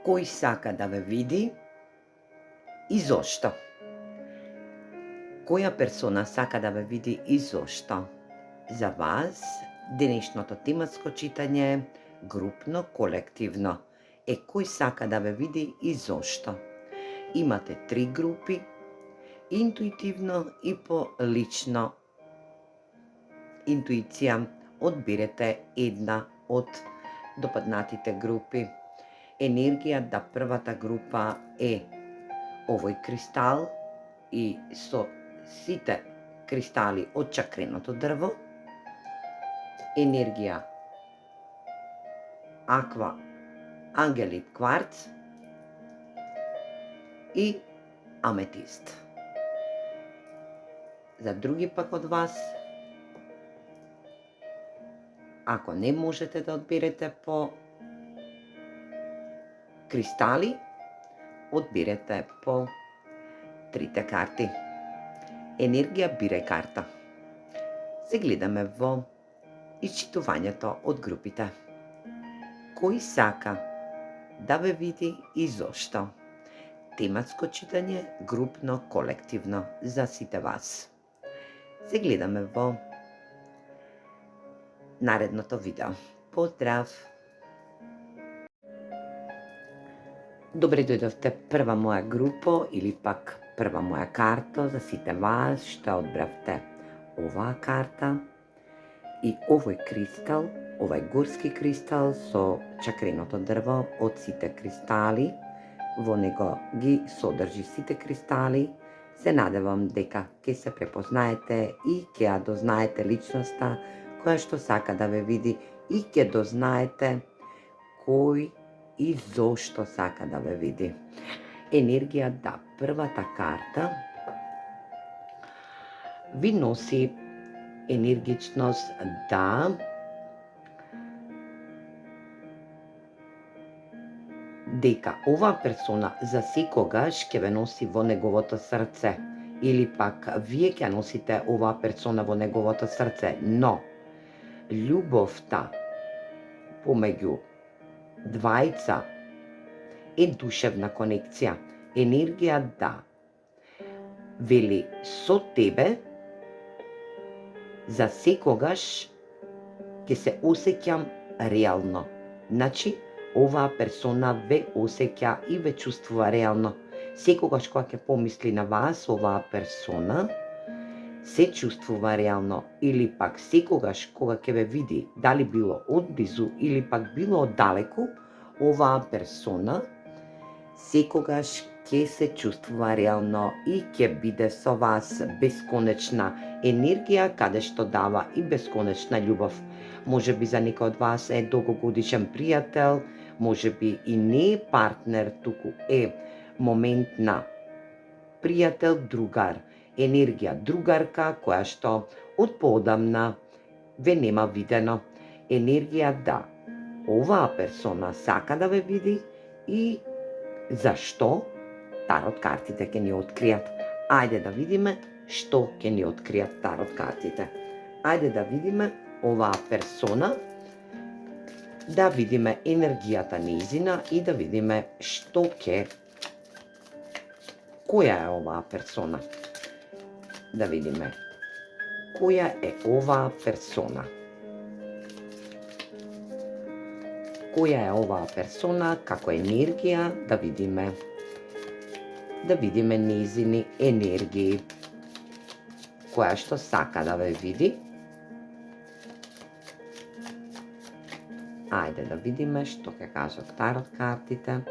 Кој сака да ве види и зошто? Која персона сака да ве види и зошто? За вас, денешното тематско читање е групно, колективно. Кој сака да ве види и зошто? Имате 3 групи, интуитивно и по лично интуиција. Одберете една од допаднатите групи. Енергија да првата група е овој кристал и со сите кристали од чакреното дрво. Енергија аква ангелит кварц и аметист. За други пак од вас, ако не можете да одберете по кристали, одберете по трите карти. Енергија бирај карта. Се гледаме во исчитувањето од групите. Кој сака да ве види и зошто? Тематско читање, групно, колективно за сите вас. Се гледаме во наредното видео. Поздрав! Добре дојдовте прва моја група или пак прва моја карта за сите вас што одбравте оваа карта и овој кристал, овај горски кристал со чакреното дрво од сите кристали. Во него ги содржи сите кристали. Се надевам дека ќе се препознаете и ќе ја дознаете личноста која што сака да ве види и ќе дознаете кој и зошто сака да ве види. Енергија да првата карта ви носи енергичност да дека оваа персона за секогаш ќе ве носи во неговото срце или пак вие ќе носите оваа персона во неговото срце, но љубовта помеѓу двајца е душевна конекција. Енергија да вели со тебе за секогаш ќе се осеќам реално. Значи, оваа персона ве осеќа и ве чувствува реално. Секогаш кога ќе помисли на вас, оваа персона се чувствува реално или пак секогаш кога ќе ве види, дали било одблизу или пак било оддалеку, оваа персона секогаш ќе се чувствува реално и ќе биде со вас. Бесконечна енергија каде што дава и бесконечна љубов. Може би за некој од вас е долгогодишен пријател, може би и не е партнер, туку е момент на пријател, другар. Енергија другарка која што од поодамна ве нема видено. Енергија да оваа персона сака да ве види и зашто тарот картите ќе ни откријат. Ајде да видиме што ќе ни откријат тарот картите. Ајде да видиме оваа персона, да видиме енергијата нејзина и да видиме што ќе, која е оваа персона. Да видиме која е оваа персона. Која е оваа персона како енергија, да видиме нејзини енергии која што сака да ве види. Ајде да видиме што ќе кажат тарот картите.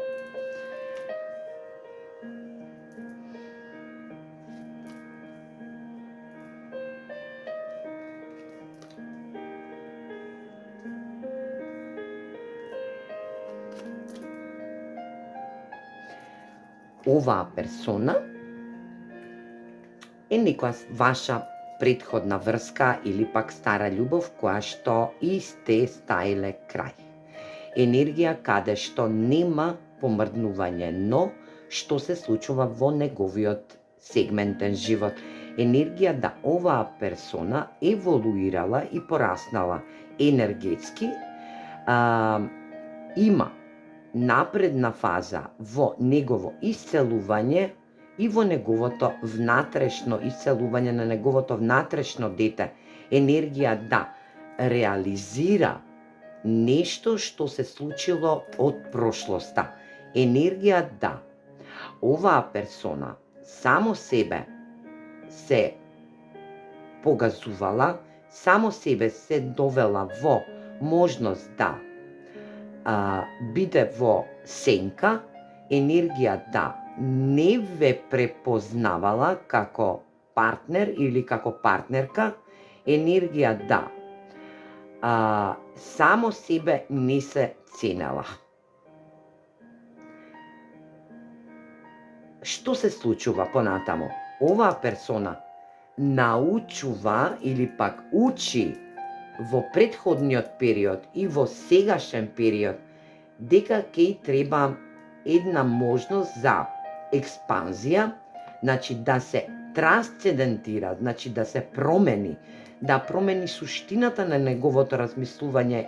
Оваа персона е некоја ваша претходна врска или пак стара љубов која што и сте стаиле крај. Енергија каде што нема помрднување, но што се случува во неговиот сегментен живот. Енергија да оваа персона еволуирала и пораснала енергетски, има напредна фаза во негово исцелување и во неговото внатрешно исцелување на неговото внатрешно дете, енергија да реализира нешто што се случило од прошлоста, енергија да оваа персона само себе се погазувала, само себе се довела во можност да биде во сенка, енергија да не ве препознавала како партнер или како партнерка, енергија да само себе не се ценела. Што се случува понатаму? Оваа персона научува или пак учи во претходниот период и во сегашен период дека ќе треба една можност за експанзија, значи да се трансцендентира, значи да се промени, да промени суштината на неговото размислување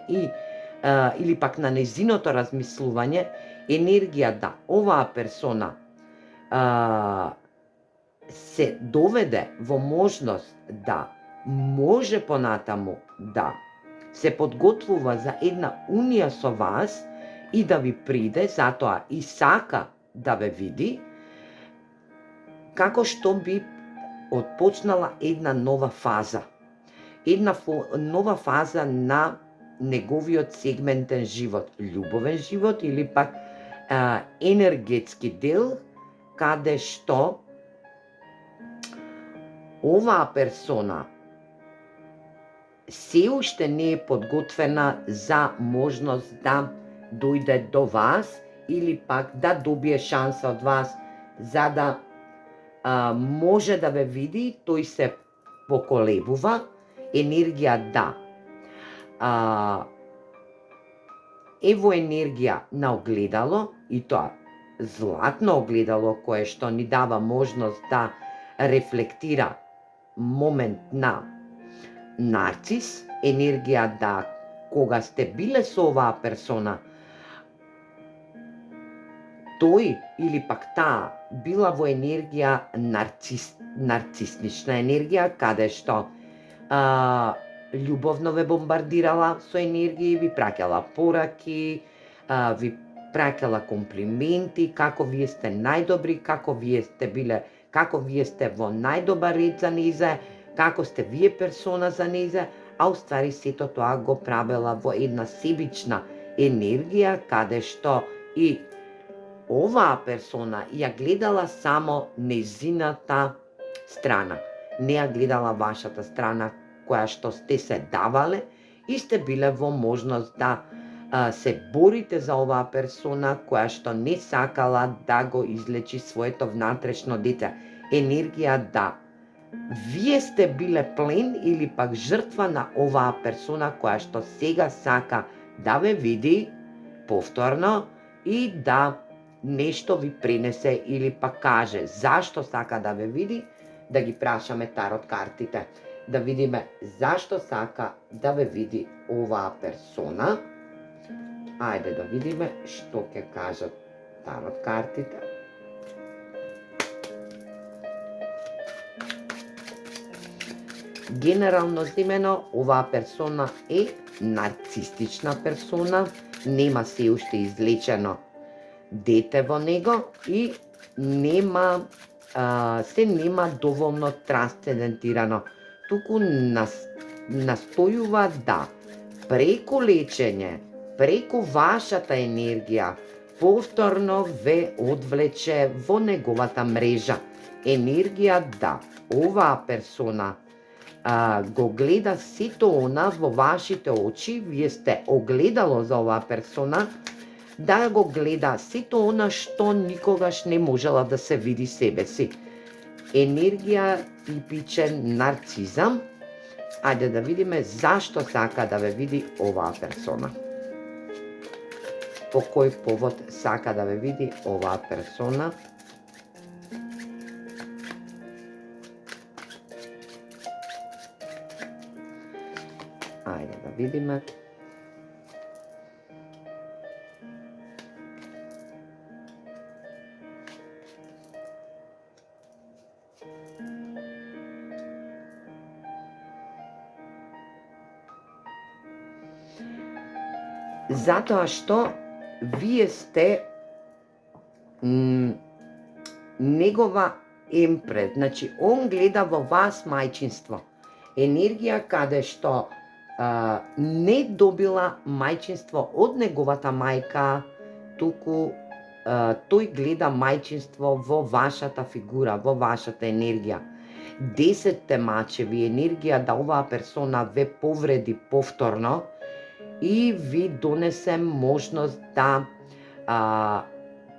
или пак на незиното размислување, енергија да оваа персона се доведе во можност да може понатаму да се подготвува за една унија со вас и да ви приде, затоа и сака да ве види, како што би отпочнала една нова фаза. Една нова фаза на неговиот сегментен живот, љубовен живот или пак енергетски дел, каде што оваа персона се уште не е подготвена за можност да дојде до вас или пак да добие шанса од вас за да може да ве види, тој се поколебува, енергија да ево енергија на огледало, и тоа златно огледало кое што ни дава можност да рефлектира момент на нарцис, енергија да кога сте биле со оваа персона, тој или пак таа била во енергија нарцистична енергија, каде што љубовно ве бомбардирала со енергија, ви праќала пораки, ви праќала комплименти, како вие сте најдобри, како вие сте во најдобар ред за незе, како сте вие персона за незе, а уствари сето тоа го правела во една себична енергија, каде што и оваа персона ја гледала само незината страна, не ја гледала вашата страна, која што сте се давале и сте биле во можност да се борите за оваа персона која што не сакала да го излечи своето внатрешно дете. Енергија да вие сте биле плен или пак жртва на оваа персона која што сега сака да ве види повторно и да нешто ви пренесе или пак каже зашто сака да ве види, да ги прашаме тарот картите, да видиме зашто сака да ве види оваа персона. Ајде да видиме што ќе кажат тарот картите. Генерално земено, оваа персона е нарцистична персона, нема се уште излечено дете во него и нема доволно трансцендентирано. Туку настојува да преку лечење, преку вашата енергија, повторно ве одвлече во неговата мрежа. Енергија да оваа персона го гледа сето она во вашите очи, вие сте огледало за оваа персона, да го гледа сето она што никогаш не можела да се види себе си. Енергија типичен нарцизам. Ајде да видиме зашто сака да ве види оваа персона. По кој повод сака да ве види оваа персона. Ајде да видиме. затоа што вие сте негова емпрес, значи он гледа во вас мајчинство. Енергија каде што не добила мајчинство од неговата мајка, туку тој гледа мајчинство во вашата фигура, во вашата енергија. 10 мачеви, енергија да оваа персона ве повреди повторно и ви донесе можност да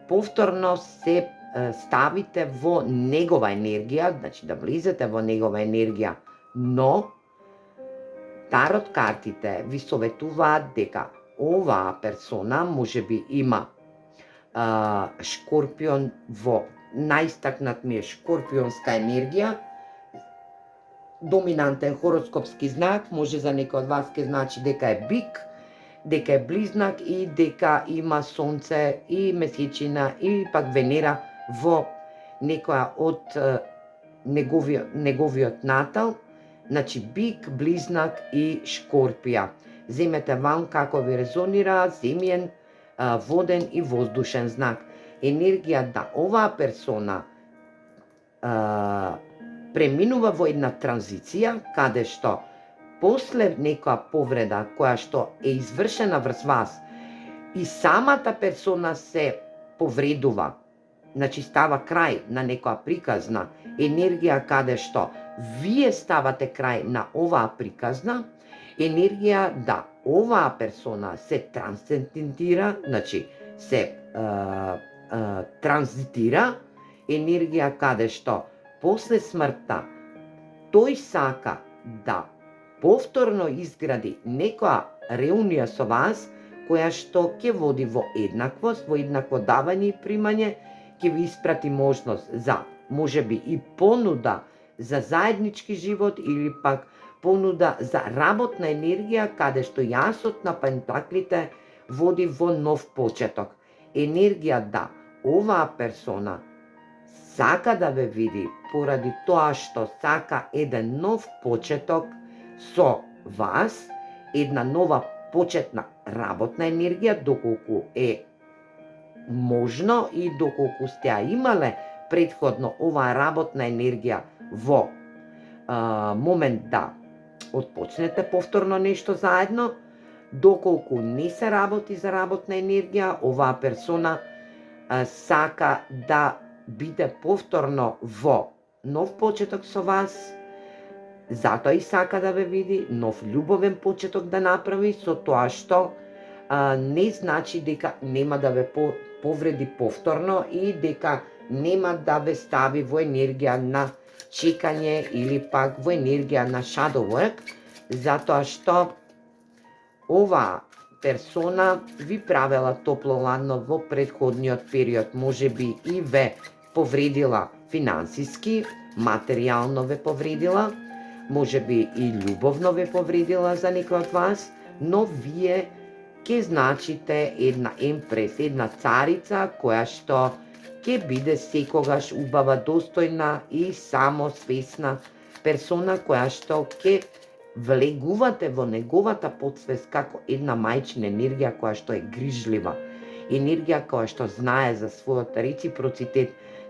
повторно се ставите во негова енергија, значи да влезете во негова енергија, но тарот картите ви советуваат дека оваа персона можеби има Шкорпион во најстакнат ми е шкорпионска енергија, доминантен хороскопски знак, може за некој од вас ке значи дека е бик, дека е близнак и дека има сонце и месечина и пак Венера во некоја од неговиот натал, значи бик, близнак и шкорпија. Земете вам како ви резонира, земјен, воден и воздушен знак. Енергија да оваа персона преминува во една транзиција, каде што после некоја повреда која што е извршена врз вас и самата персона се повредува, значи става крај на некоја приказна енергија каде што вие ставате крај на оваа приказна, енергија да оваа персона се трансцендентира, значи се транзитира, енергија каде што после смртта тој сака да повторно изгради некоја реунија со вас, која што ќе води во еднаквост, во еднакво давање и примање, ќе ви испрати можност за, можеби и понуда за заеднички живот или пак понуда за работна енергија, каде што јасот на пентаклите води во нов почеток. Енергија да оваа персона сака да ве види поради тоа што сака еден нов почеток со вас, една нова почетна работна енергија, доколку е можно и доколку сте ја имале претходно оваа работна енергија во момент да отпочнете повторно нешто заедно, доколку не се работи за работна енергија, оваа персона сака да биде повторно во нов почеток со вас, затоа и сака да ве види, нов љубовен почеток да направи, со тоа што не значи дека нема да ве повреди повторно и дека нема да ве стави во енергија на чекање или пак во енергија на shadow work, затоа што оваа персона ви правела топло-ладно во претходниот период, можеби и ве повредила финансиски, материјално ве повредила, можеби и љубовно ве повредила за некој од вас, но вие ќе значите една емпрес, една царица која што ќе биде секогаш убава, достојна и самосвесна персона која што ќе влегувате во неговата подсвест како една мајчина енергија која што е грижлива, енергија која што знае за својот реципроцитет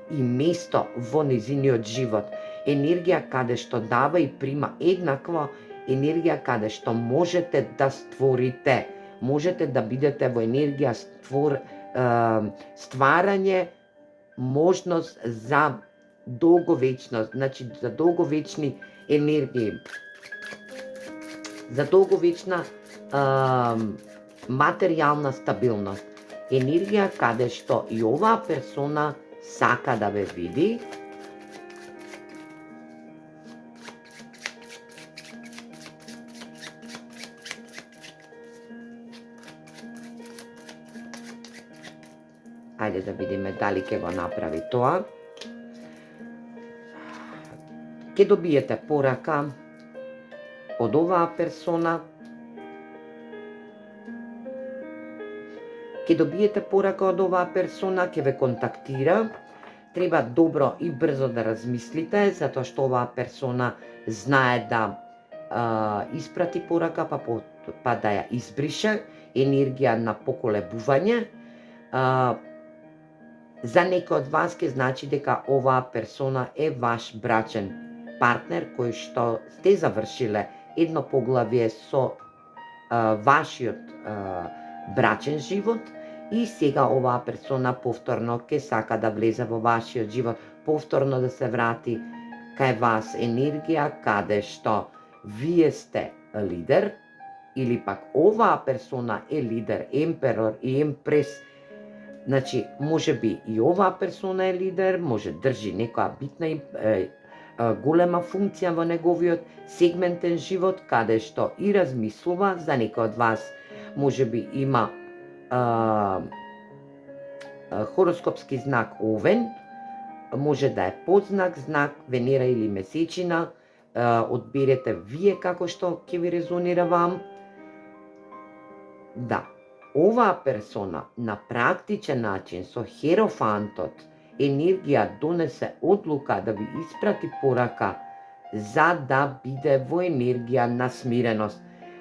и место во незиниот живот, енергија каде што дава и прима еднакво, енергија каде што можете да створите, можете да бидете во енергија стварање, можност за долговечност, значи за долговечни енергии, за долговечна материјална стабилност. Енергија каде што и оваа персона сака да ве види, ајде да видиме дали ќе го направи тоа. Ќе добиете порака од оваа персона, ќе добиете порака од оваа персона, ќе ве контактира. Треба добро и брзо да размислите, затоа што оваа персона знае да испрати порака, па да ја избрише, енергија на поколебување. За некој од вас ќе значи дека оваа персона е ваш брачен партнер кој што сте завршиле едно поглавје со вашиот брачен живот и сега оваа персона повторно ќе сака да влезе во вашиот живот, повторно да се врати кај вас енергија каде што вие сте лидер или пак оваа персона е лидер, емперор и емпрес. Значи, може би и оваа персона е лидер, може држи некоја битна голема функција во неговиот сегментен живот, каде што и размислува. За некој од вас може би има хороскопски знак Овен, може да е подзнак, знак Венера или Месечина, одберете вие како што ќе ви резонира вам. Да, оваа персона на практичен начин со Херофантот енергија донесе одлука да ви испрати порака за да биде во енергија на смиреност,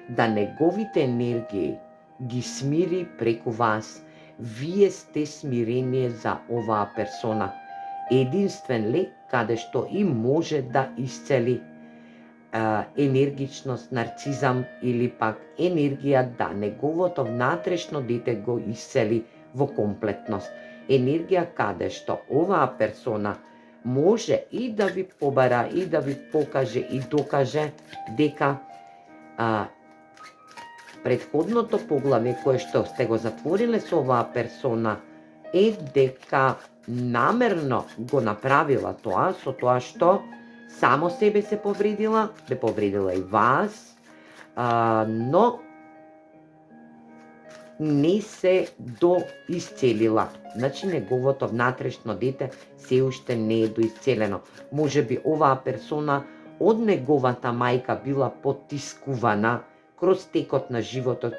да неговите енергии ги смири преку вас. Вие сте смирение за оваа персона. Единствен лек каде што и може да исцели енергичност, нарцизам или пак енергија да неговото внатрешно дете го исцели во комплетност. Енергија каде што оваа персона може и да ви побара, и да ви покаже и докаже дека предходното поглавје кое што сте го затвориле со оваа персона е дека намерно го направила тоа, со тоа што само себе се повредила, бе повредила и вас, но не се доисцелила. Значи, неговото внатрешно дете се уште не е доисцелено. Може би оваа персона од неговата мајка била потискувана кроз текот на животот,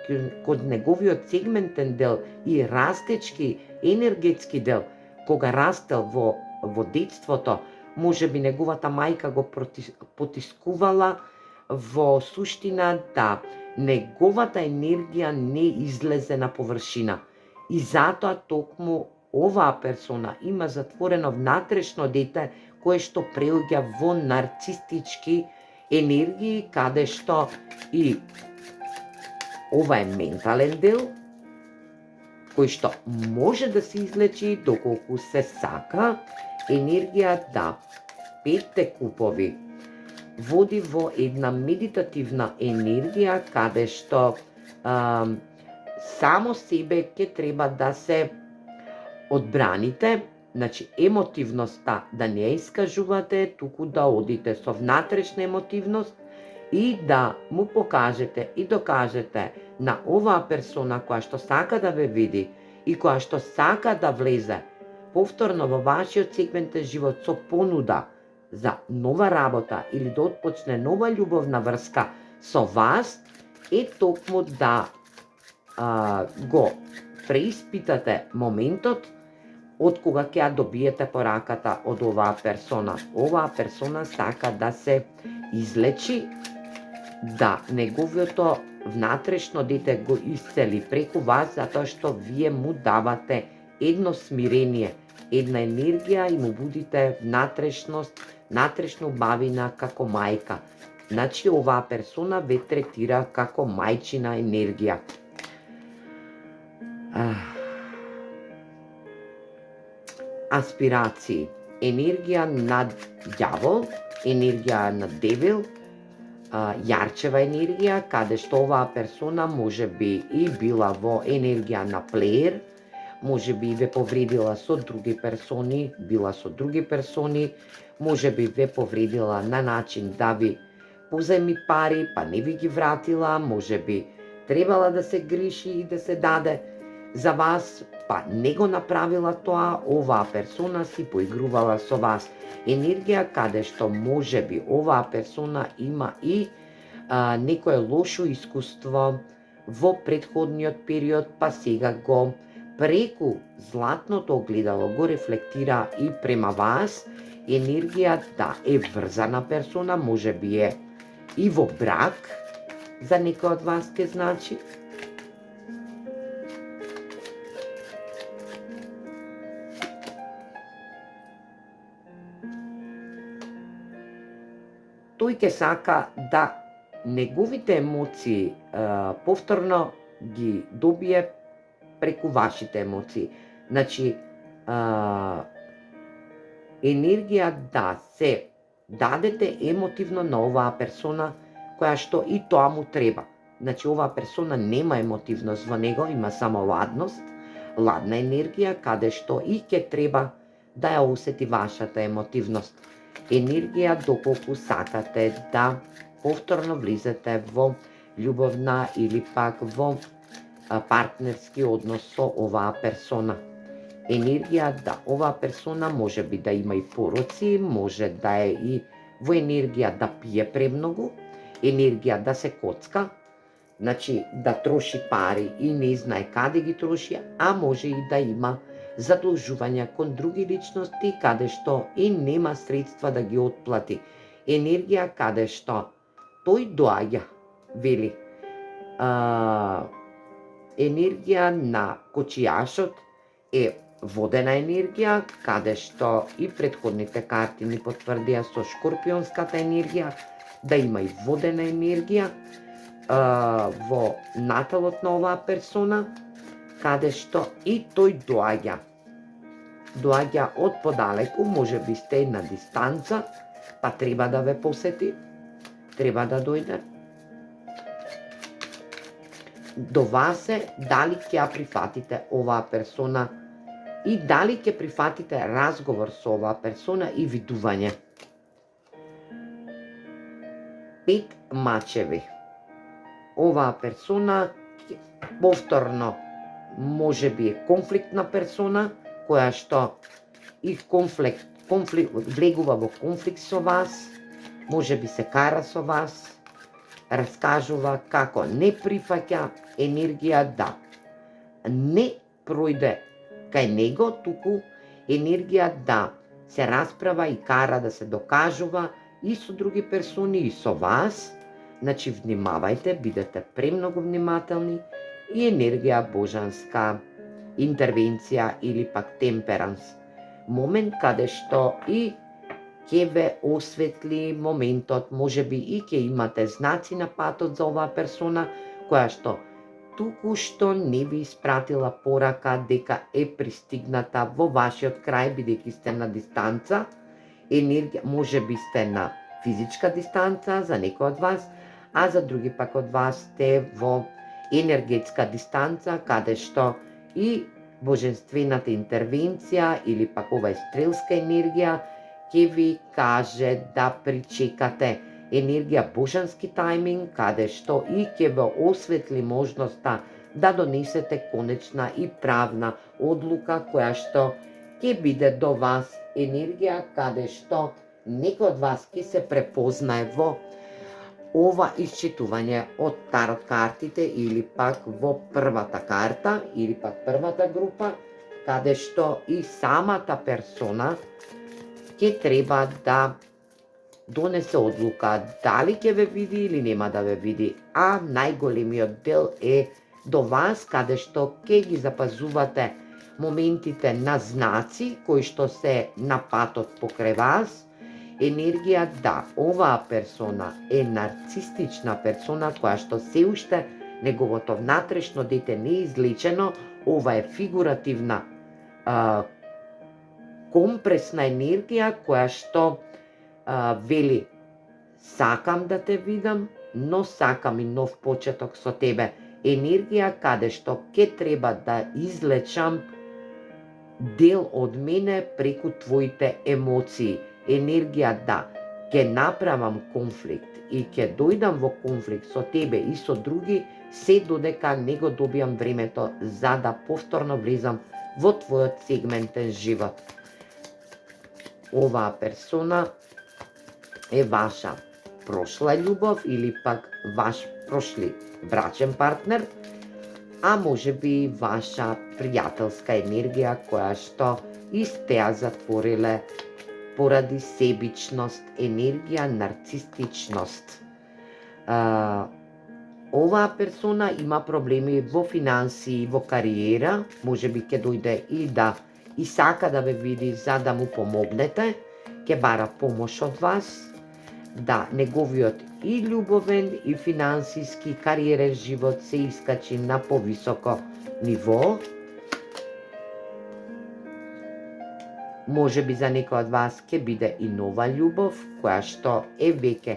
код неговиот сегментен дел и растечки, енергетски дел, кога растел во детството, може би неговата мајка го потискувала во суштина да неговата енергија не излезе на површина. И затоа токму оваа персона има затворено внатрешно дете кое што преоѓа во нарцистички енергии, каде што и ова е ментален дел кој што може да се излечи доколку се сака. Енергија да 5 купови води во една медитативна енергија каде што само себе ќе треба да се одбраните, значи емотивноста да не ја искажувате, туку да одите со внатрешна емотивност и да му покажете и докажете на оваа персона која што сака да ве види и која што сака да влезе повторно во вашиот сегментен живот со понуда за нова работа или да отпочне нова љубовна врска со вас, е токму да го преиспитате моментот од кога ќе ја добиете пораката од оваа персона. Оваа персона сака да се излечи, да неговото внатрешно дете го исцели преку вас, затоа што вие му давате едно смирение, една енергија и му будите внатрешност, внатрешна убавина како мајка. Значи, оваа персона ве третира како мајчина енергија. Аспирации. Енергија на ѓавол, енергија на девил, јарчева енергија, каде што оваа персона може би и била во енергија на плеер, може би ве повредила со други персони, била со други персони, може би ве повредила на начин да ви позајми пари, па не ви ги вратила, може би требала да се гриши и да се даде за вас, па не го направила тоа, оваа персона си поигрувала со вас. Енергија каде што може би оваа персона има и некое лошо искуство во претходниот период, па сега го преку златното огледало го рефлектира и према вас. Енергија да е врзана персона, може би е и во брак, за некој од вас ке значи. тој ќе сака да неговите емоции повторно ги добие преку вашите емоции. Значи, енергија да се дадете емотивно на оваа персона која што и тоа му треба. Значи, оваа персона нема емотивност во него, има само ладност, ладна енергија, каде што и ќе треба да ја осети вашата емотивност. Енергија доколку сакате да повторно влизате во љубовна или пак во партнерски однос со оваа персона. Енергија да оваа персона може би да има и пороци, може да е и во енергија да пие премногу, енергија да се коцка, значи да троши пари и не знае каде ги троши, а може и да има задолжувања кон други личности каде што и нема средства да ги отплати. Енергија каде што тој доаѓа, вели, енергија на кочијашот е водена енергија, каде што и претходните карти ни потврдија со шкорпионската енергија, да има и водена енергија во наталот на оваа персона, каде што и тој доаѓа. Доаѓа од подалеку, може би сте на дистанца, па треба да ве посети, треба да дојде. До вас е дали ќе ја прифатите оваа персона и дали ќе прифатите разговор со оваа персона и видување. 5 мачеви. Оваа персона повторно може би е конфликтна персона, која што и влегува во конфликт со вас, може би се кара со вас, раскажува како не прифаќа енергија да не пројде кај него, туку енергија да се расправа и кара да се докажува и со други персони и со вас. Значи, внимавајте, бидете премногу внимателни и енергија божанска интервенција или пак темперанс. Момент каде што и ќе ве осветли моментот, може би и ќе имате знаци на патот за оваа персона, која што туку што не ви испратила порака дека е пристигната во вашиот крај, бидејќи сте на дистанца. Енергија, може би сте на физичка дистанца за некој од вас, а за други пак од вас сте во енергетска дистанца, каде што и божествената интервенција или пак ова стрелска енергија ќе ви каже да причекате. Енергија божански тајминг, каде што и ќе ве осветли можноста да донесете конечна и правна одлука која што ќе биде до вас. Енергија каде што некој од вас ќе се препознае во ова исчитување од тарот картите или пак во првата карта или пак првата група, каде што и самата персона ќе треба да донесе одлука дали ќе ве види или нема да ве види, а најголемиот дел е до вас, каде што ќе ги запазувате моментите на знаци кои што се на патот покрај вас. Енергија да оваа персона е нарцистична персона која што се уште неговото внатрешно дете не е излечено. Ова е фигуративна компресна енергија која што вели сакам да те видам, но сакам и нов почеток со тебе. Енергија каде што ќе треба да излечам дел од мене преку твоите емоции. Енергија да ќе направам конфликт и ќе дојдам во конфликт со тебе и со други, се додека не го добиам времето за да повторно влезам во твојот сегментен живот. Оваа персона е ваша прошла љубов или пак ваш прошли брачен партнер, а може би ваша пријателска енергија која што и сте ја затвориле поради себичност, енергија нарцистичност. Оваа персона има проблеми во финанси, во кариера, може би ќе дојде и да и сака да ве види за да му помогнете, ќе бара помош од вас. да неговиот и љубовен, и финансиски, кариерен живот се искачи на повисоко ниво. Може би за некој од вас ќе биде и нова љубов, која што е веќе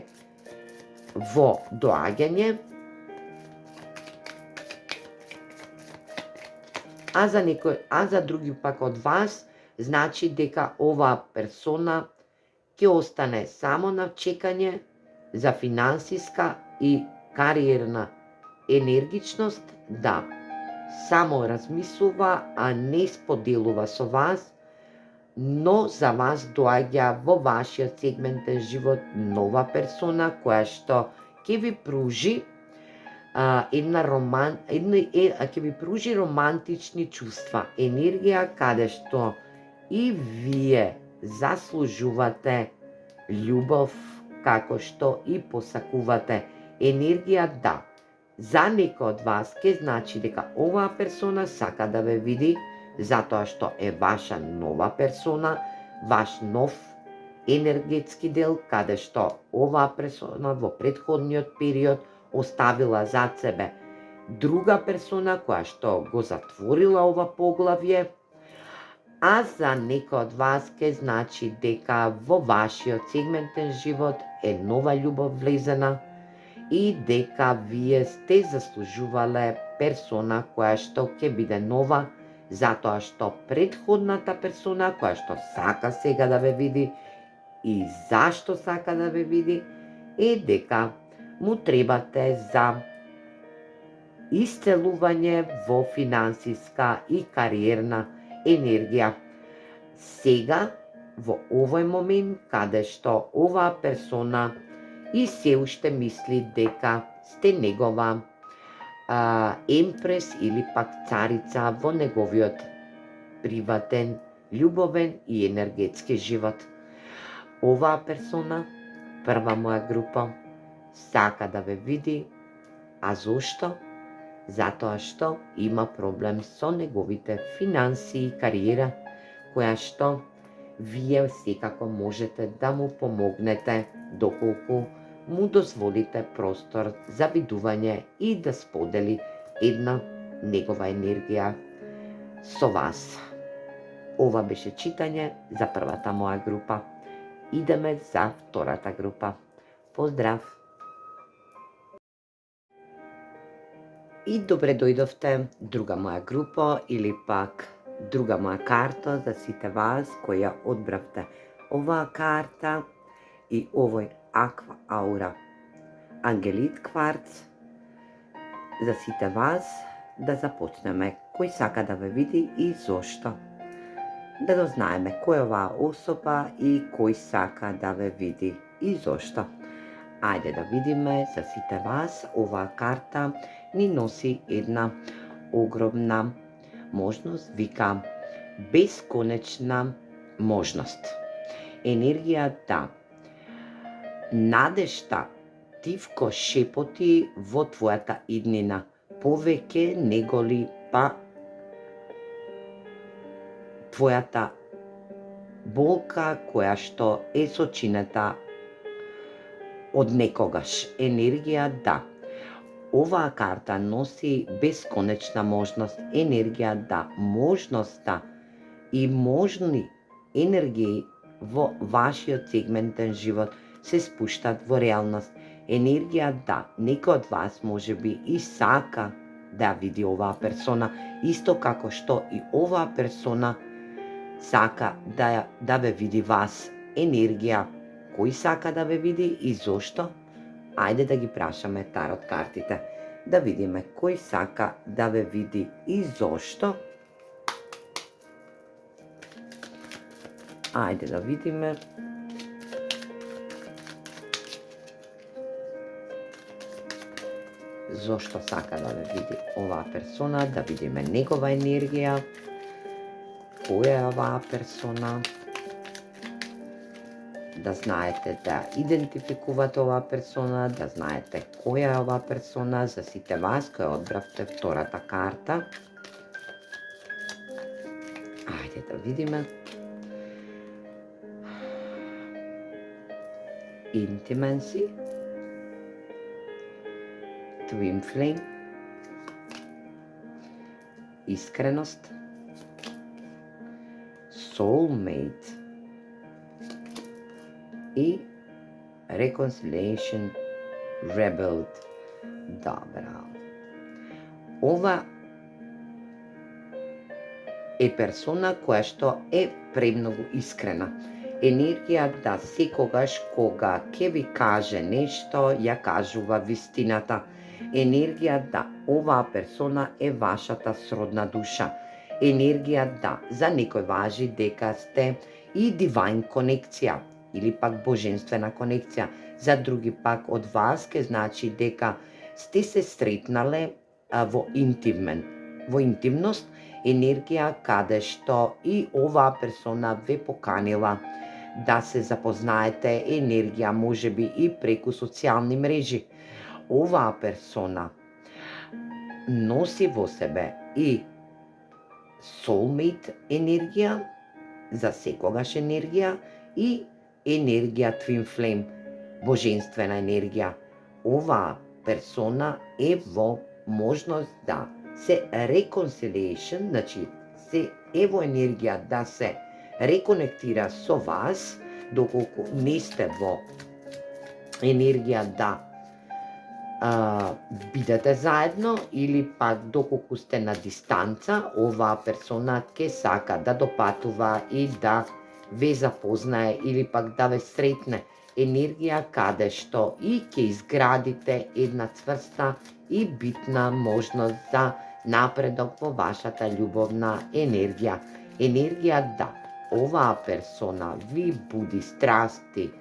во доаѓање. А за други пак од вас, значи дека оваа персона ќе остане само на чекање за финансиска и кариерна енергичност, да само размислува, а не споделува со вас, но за вас доаѓа во вашиот сегментен живот нова персона која што ќе ви пружи ќе ви пружи романтични чувства, енергија каде што и вие заслужувате љубов како што и посакувате. Енергија да. За некој од вас ќе значи дека оваа персона сака да ве види затоа што е ваша нова персона, ваш нов енергетски дел, каде што оваа персона во претходниот период оставила зад себе друга персона која што го затворила ова поглавје, а за некој од вас ќе значи дека во вашиот сегментен живот е нова љубов влезена и дека вие сте заслужувале персона која што ќе биде нова, затоа што претходната персона која што сака сега да ве види и зашто сака да ве види е дека му требате за исцелување во финансиска и кариерна енергија. Сега, во овој момент, каде што оваа персона и се уште мисли дека сте негова емпрес или пак царица во неговиот приватен, љубовен и енергетски живот. Оваа персона, прва моја група, сака да ве види, а зошто? Затоа што има проблем со неговите финанси и кариера, која што вие секако можете да му помогнете доколку му дозволите простор за видување и да сподели една негова енергија со вас. Ова беше читање за првата моја група. Идеме за втората група. Поздрав! И добре дојдовте друга моја група или пак друга моја карта за сите вас кои ја одбравте оваа карта и овој Аква Аура Ангелит кварц. За сите вас да започнеме. Кој сака да ве види и зошто? Да го знаеме кој е оваа особа и кој сака да ве види и зошто. Ајде да видиме за сите вас. Оваа карта ни носи една огромна можност, вика бесконечна можност. Енергија да. Надежта тивко шепоти во твојата иднина, повеќе неголи па твојата болка која што е сочинета од некогаш. Енергија да. Оваа карта носи бесконечна можност, енергија да, можноста и можни енергии во вашиот сегментен живот се спуштат во реалност. Енергија да, некој од вас може би и сака да види оваа персона, исто како што и оваа персона сака да ве види вас. Енергија, кој сака да ве види и зошто? Ајде да ги прашаме тарот картите, да видиме кој сака да ве види и зошто. Ајде да видиме. Зошто сака да ве види оваа персона, да видиме негова енергија. Која е оваа персона? Да знаете да идентификувате оваа персона, да знаете која е оваа персона за сите вас кои одбравте втората карта. Ајде да видиме. intimacy, twin flame, искреност, soulmate и reconciliation, rebelled. Добра. Ова е персона која што е премногу искрена. Енергија да секогаш кога ќе ви каже нешто, ја кажува вистината. Енергија да оваа персона е вашата сродна душа. Енергија да за некој важи дека сте и divine конекција или пак божествена конекција. За други пак од вас ке значи дека сте се сретнале во интимност, енергија каде што и оваа персона ве поканила да се запознаете, енергија можеби и преку социјални мрежи. Оваа персона носи во себе и soulmate енергија, за секогаш енергија, и енергија twin flame, божествена енергија. Оваа персона е во можност да се reconciliation, значи се е во енергија да се реконектира со вас, доколку не сте во енергија да бидете заедно, или пак доколку сте на дистанца, оваа персона ќе сака да допатува и да ве запознае или пак да ве сретне. Енергија каде што и ќе изградите една цврста и битна можност за напредок во вашата љубовна енергија. Енергија да оваа персона ви буди страсти,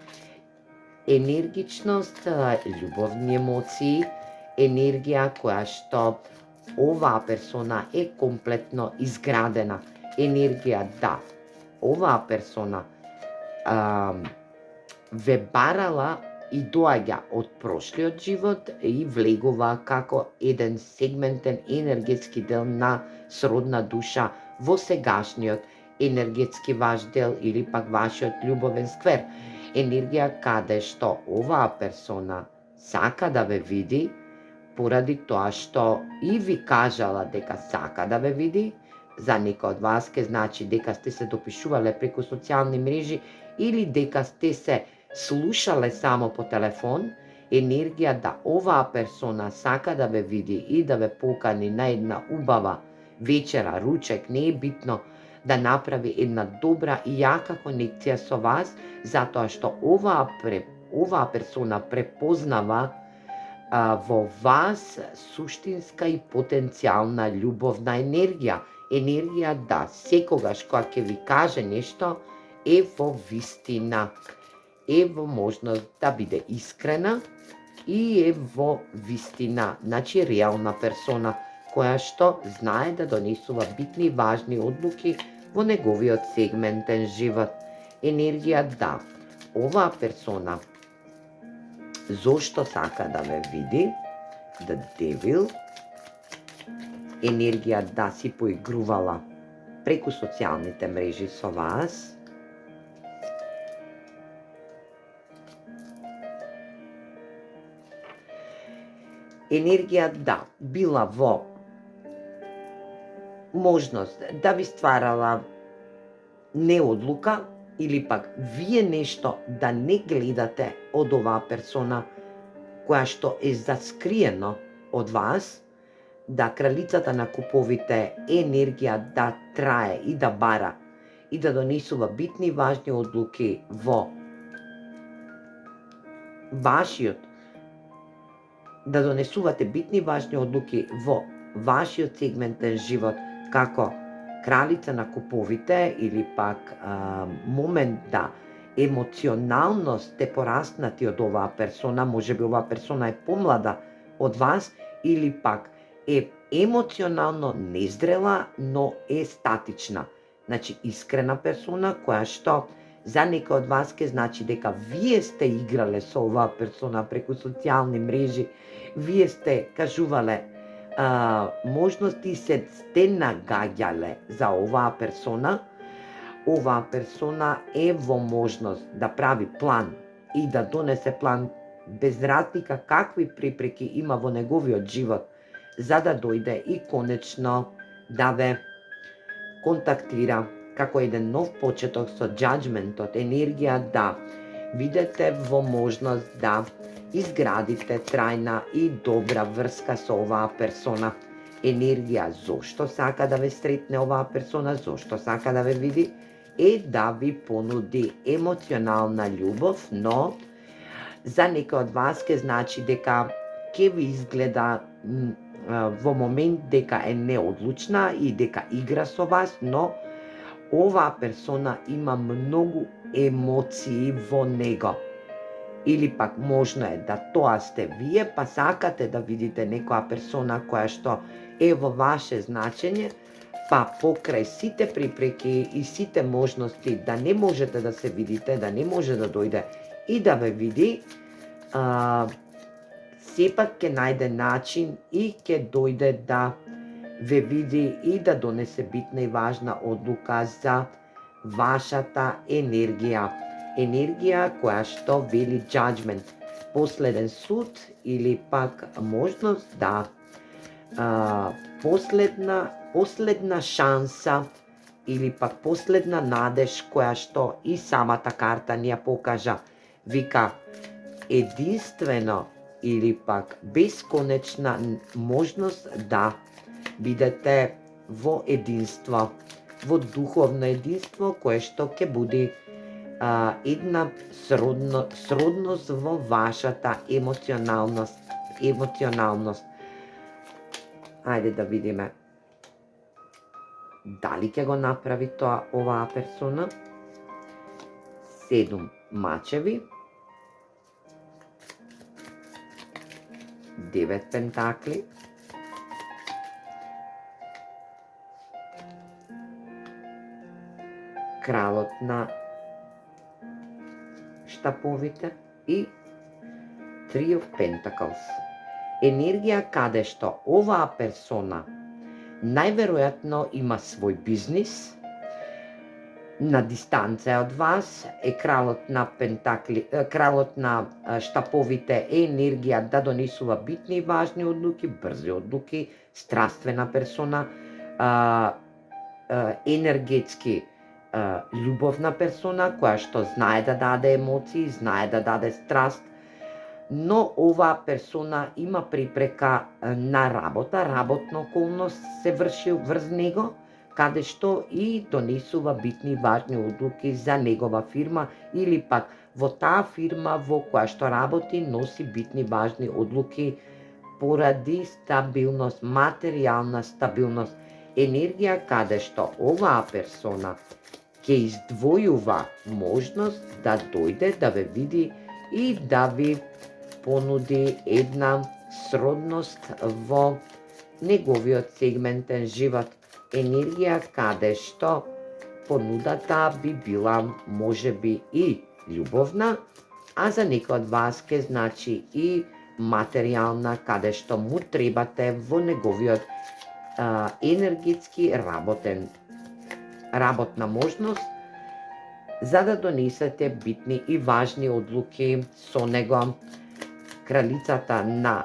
енергичност, љубовни емоции, енергија која што оваа персона е комплетно изградена. Енергија да оваа персона ве барала и доаѓа од прошлиот живот и влегува како еден сегментен енергетски дел на сродна душа во сегашниот енергетски ваш дел или пак вашиот љубовен сквер. Енергија каде што оваа персона сака да ве види, поради тоа што и ви кажала дека сака да ве види. За некој од вас ке значи дека сте се допишувале преку социјални мрежи или дека сте се слушале само по телефон. Енергија да оваа персона сака да ве види и да ве покани на една убава вечера, ручек, не е битно, да направи една добра и јака конекција со вас, затоа што оваа персона препознава во вас суштинска и потенцијална љубовна енергија. Енергија да секогаш кога ќе ви каже нешто е во вистина, е во можност да биде искрена и е во вистина, значи реална персона која што знае да донесува битни и важни одлуки во неговиот сегментен живот. Енергија да оваа персона зошто сака да ве види, the devil. Енергија да си поигрувала преку социјалните мрежи со вас. Енергија да била во можност да ви стварала неодлука или пак вие нешто да не гледате од оваа персона која што е заскриено од вас, да кралицата на куповите енергија да трае и да бара и да донесува битни и важни одлуки во вашиот, да донесувате битни и важни одлуки во вашиот сегментен живот како кралица на куповите или пак момент да емоционално сте пораснати од оваа персона, можеби оваа персона е помлада од вас или пак е емоционално незрела, но е статична. Значи искрена персона која што за некој од вас ке значи дека вие сте играле со оваа персона преку социјални мрежи, вие сте кажувале можности, се сте нагаѓале за оваа персона. Оваа персона е во можност да прави план и да донесе план без разлика какви препреки има во неговиот живот, за да дојде и конечно да ве контактира како еден нов почеток со джаджментот, енергија да бидете во можност да изградите трајна и добра врска со оваа персона. Енергија зошто сака да ве сретне оваа персона, зошто сака да ве види, е да ви понуди емоционална љубов, но за некој од вас ке значи дека ке ви изгледа во момент дека е неодлучна и дека игра со вас, но оваа персона има многу емоции во него. Или пак можно е да тоа сте вие, па сакате да видите некоја персона која што е во ваше значење, па покрај сите препреки и сите можности да не можете да се видите, да не може да дојде и да ве види, сепак ќе најде начин и ќе дојде да ве види и да донесе битна и важна одлука за вашата енергија. Енергија која што вели judgment, последен суд или пак можност да последна шанса или пак последна надеж која што и самата карта ни ја покажа. Вика единствено или пак бесконечна можност да бидете во единство, во духовно единство кое што ќе буди една сродност во вашата емоционалност. Ајде да видиме дали ќе го направи тоа оваа персона. 7 мачеви, 9 пентакли, кралот на штаповите и 3 of Pentacles. Енергија каде што оваа персона најверојатно има свој бизнис, на дистанца од вас е кралот на пентакли, кралот на штаповите е енергија да донесува битни и важни одлуки, брзи одлуки, страствена персона, енергетски љубовна персона која што знае да даде емоции, знае да даде страст, но оваа персона има препрека на работа, работна околност се врши врз него, каде што и донесува битни и важни одлуки за негова фирма или пак во таа фирма во која што работи носи битни важни одлуки поради стабилност, материјална стабилност. Енергија каде што оваа персона ќе издвојува можност да дојде да ве види и да ви понуди една сродност во неговиот сегментен живот. Енергија каде што понудата би била можеби и љубовна, а за некој од вас ке значи и материјална, каде што му требате во неговиот енергетски работна можност, за да донесете битни и важни одлуки со него. Кралицата на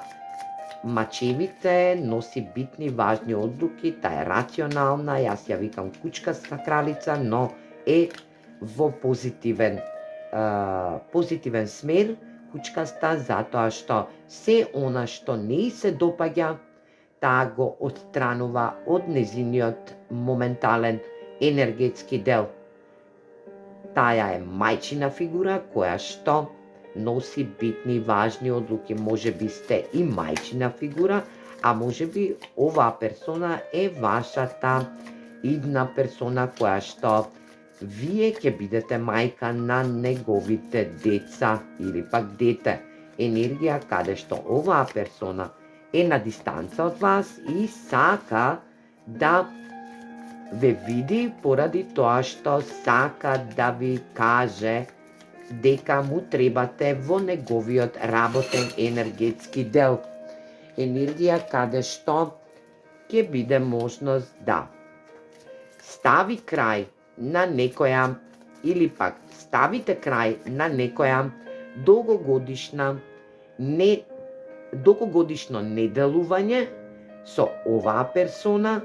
мачевите носи битни важни одлуки, таа е рационална, јас ја викам кучкаста кралица, но е во позитивен смер кучкаста, затоа што се она што не се допаѓа, таа го отстранува од незиниот моментален енергетски дел. Таа е мајчина фигура која што носи битни и важни одлуки. Може би сте и мајчина фигура, а може би оваа персона е вашата идна персона која што вие ќе бидете мајка на неговите деца или пак дете. Енергија каде што оваа персона е на дистанца од вас и сака да ве види поради тоа што сака да ви каже дека му требате во неговиот работен енергетски дел. Енергија каде што ќе биде можност да стави крај на некоја или пак ставите крај на некоја долгогодишно неделување со оваа персона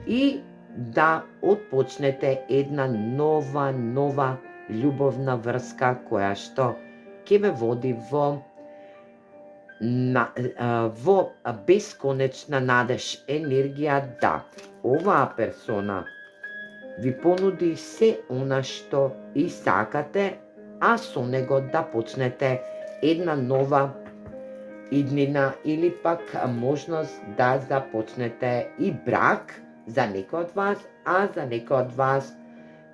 и да отпочнете една нова љубовна врска која што ќе ве води во бесконечна надеж, енергија да оваа персона ви понуди се она што и сакате, а со него да почнете една нова иднина или пак можност да започнете и брак за некој од вас, а за некој од вас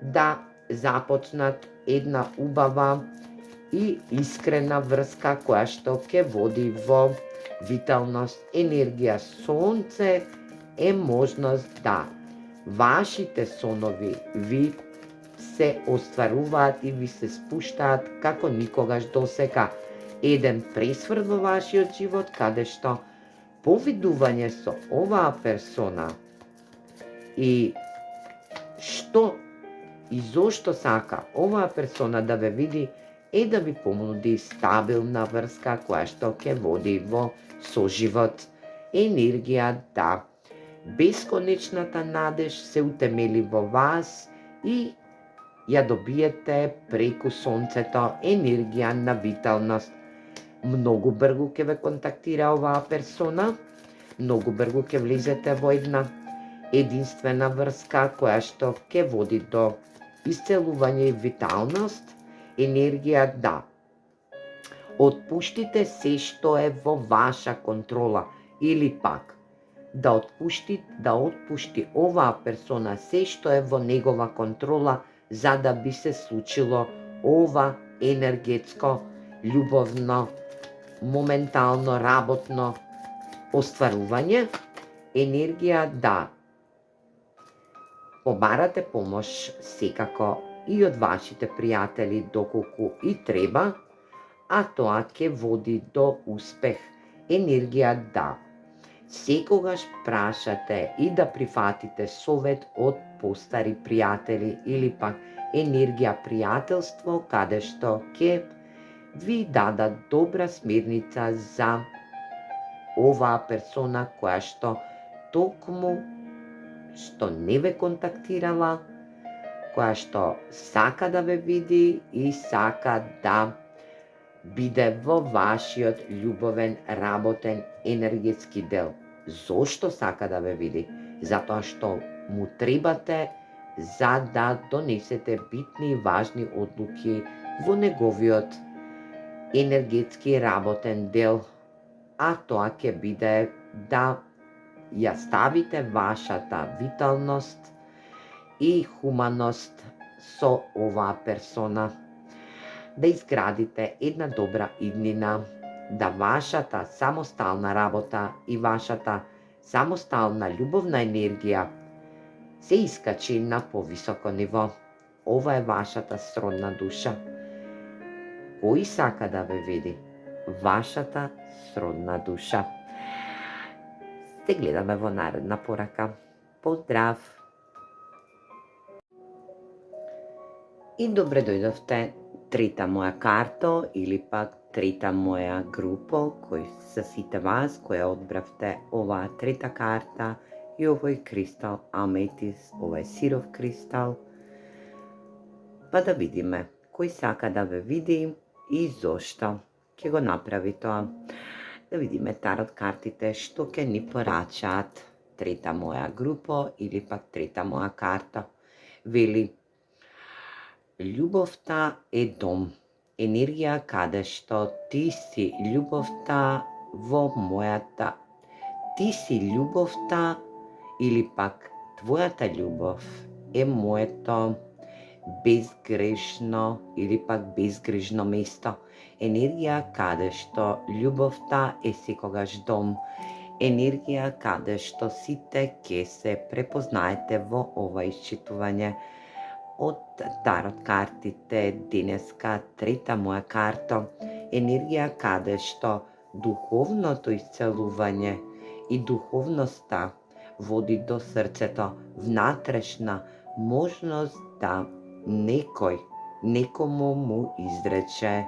да започнат една убава и искрена врска која што ќе води во виталност, енергија. Сонце е можност да вашите сонови ви се остваруваат и ви се спуштаат како никогаш досека. Еден пресврт во вашиот живот каде што повидување со оваа персона и што и зошто сака оваа персона да ве види е да ви понуди стабилна врска која што ќе води во соживот, енергија да бесконечната надеж се утемели во вас и ја добиете преку сонцето, енергија на виталност. Многу брзо ќе ве контактира оваа персона, многу брзо ќе влезете во една единствена врска која што ќе води до исцелување и виталност, енергија да отпуштите се што е во ваша контрола или пак да отпушти оваа персона се што е во негова контрола за да би се случило ова енергетско, љубовно, моментално, работно остварување, енергија да побарате помош секако и од вашите пријатели доколку и треба, а тоа ќе води до успех, енергија да секогаш прашате и да прифатите совет од постари пријатели или пак енергија пријателство каде што ќе ви дадат добра смирница за оваа персона која што токму што не ве контактирала, која што сака да ве види и сака да биде во вашиот љубовен, работен, енергетски дел. Зошто сака да ве види? Затоа што му требате за да донесете битни и важни одлуки во неговиот енергетски работен дел, а тоа ќе биде да ја ставите вашата виталност и хуманост со оваа персона, да изградите една добра иднина, да вашата самостална работа и вашата самостална љубовна енергија се искачи на повисоко ниво. Ова е вашата сродна душа. Кој сака да ве види? Вашата сродна душа. Се гледаме во наредна порака. Поздрав! И добре дојдовте трета моја карта или пак трета моја група, кои се сите вас кои одбравте оваа трета карта и овој кристал аметис, овој сиров кристал. Па да видиме кој сака да ве види и зошто ќе го направи тоа. Да видиме тарот картите што ќе ни порачаат трета моја група или пак трета моја карта. Вели: љубовта е дом, енергија каде што ти си љубовта во мојата, ти си љубовта или пак твојата љубов е моето безгрешно или пак безгрижно место. Енергија каде што љубовта е секогаш дом, енергија каде што сите ќе се препознаете во ова исчитување од тарот картите. Денеска трета моја карта, енергија каде што духовното исцелување и духовноста води до срцето, внатрешна можност да некому му изрече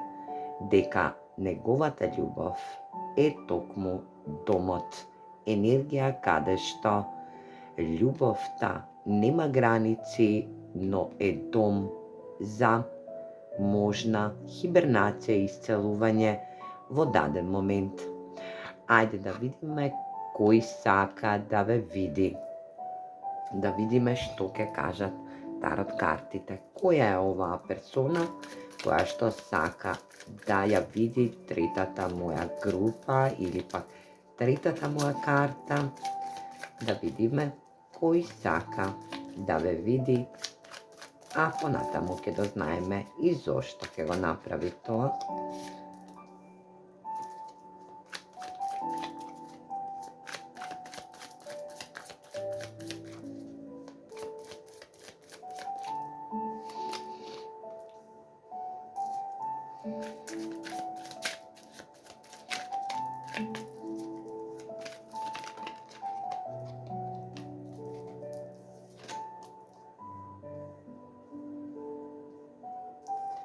дека неговата љубов е токму домот, енергија каде што љубовта нема граници, но е дом за можна хибернација и исцелување во даден момент. Ајде да видиме кој сака да ве види. Да видиме што ќе кажат тарот картите. Која е оваа персона која што сака да ја види третата моја група или пак третата моја карта. Да видиме кој сака да ве види, а понатаму ќе дознаеме и зошто ќе го направи тоа.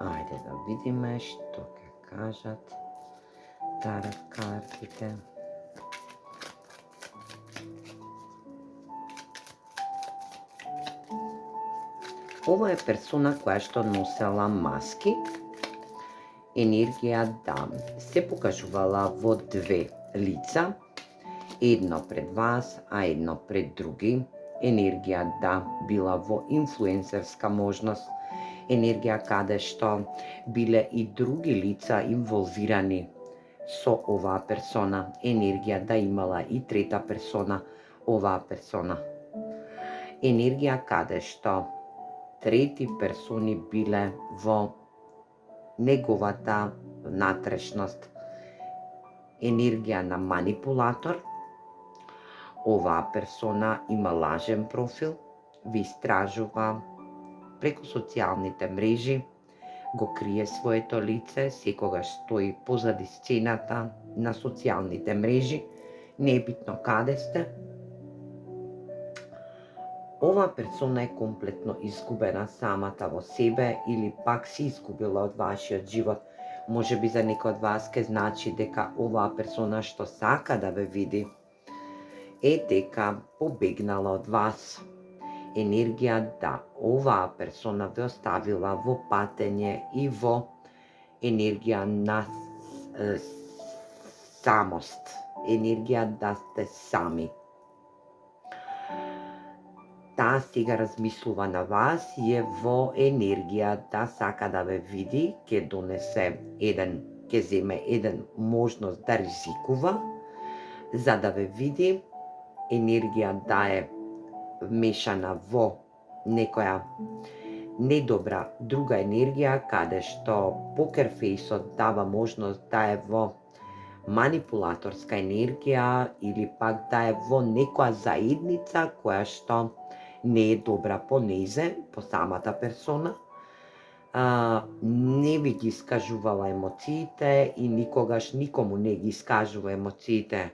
Ајде да видиме што ќе кажат тарот картите. Ова е персона која што носела маски. Енергија да се покажувала во две лица, едно пред вас, а едно пред други. Енергија да била во инфлуенсерска можност, енергија каде што биле и други лица инволвирани со оваа персона, енергија да имала и трета персона оваа персона. Енергија каде што трети персони биле во неговата внатрешност. Енергија на манипулатор. Оваа персона има лажен профил, ви истражува преку социјалните мрежи, го крие своето лице, секогаш стои позади сцената на социјалните мрежи, не е битно каде сте. Оваа персона е комплетно изгубена самата во себе или пак се изгубила од вашиот живот. Може би за некој од вас ке значи дека оваа персона што сака да ве види е дека побегнала од вас. Енергија да оваа персона ве оставила во патење и во енергија на самост. Енергија да сте сами. Таа сега размислува на вас и е во енергија да сака да ве види, ќе земе еден можност да ризикува за да ве види. Енергија да е вмешана во некоја недобра друга енергија, каде што покерфејсот дава можност да е во манипулаторска енергија или пак да е во некоја заедница која што не е добра по незе, по самата персона. Не ви ги искажувала емоциите и никогаш никому не ги искажува емоциите.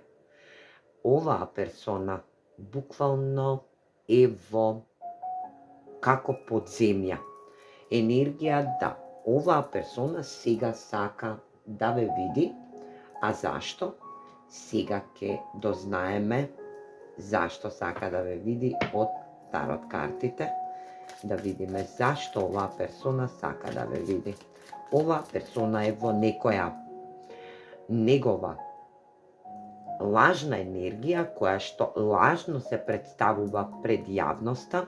Оваа персона буквално е во како подземја. Енергија да оваа персона сега сака да ве види, а зашто? Сега ќе дознаеме зашто сака да ве види од тарот картите. Да видиме зашто оваа персона сака да ве види. Оваа персона е во некоја негова лажна енергија која што лажно се представува пред јавноста,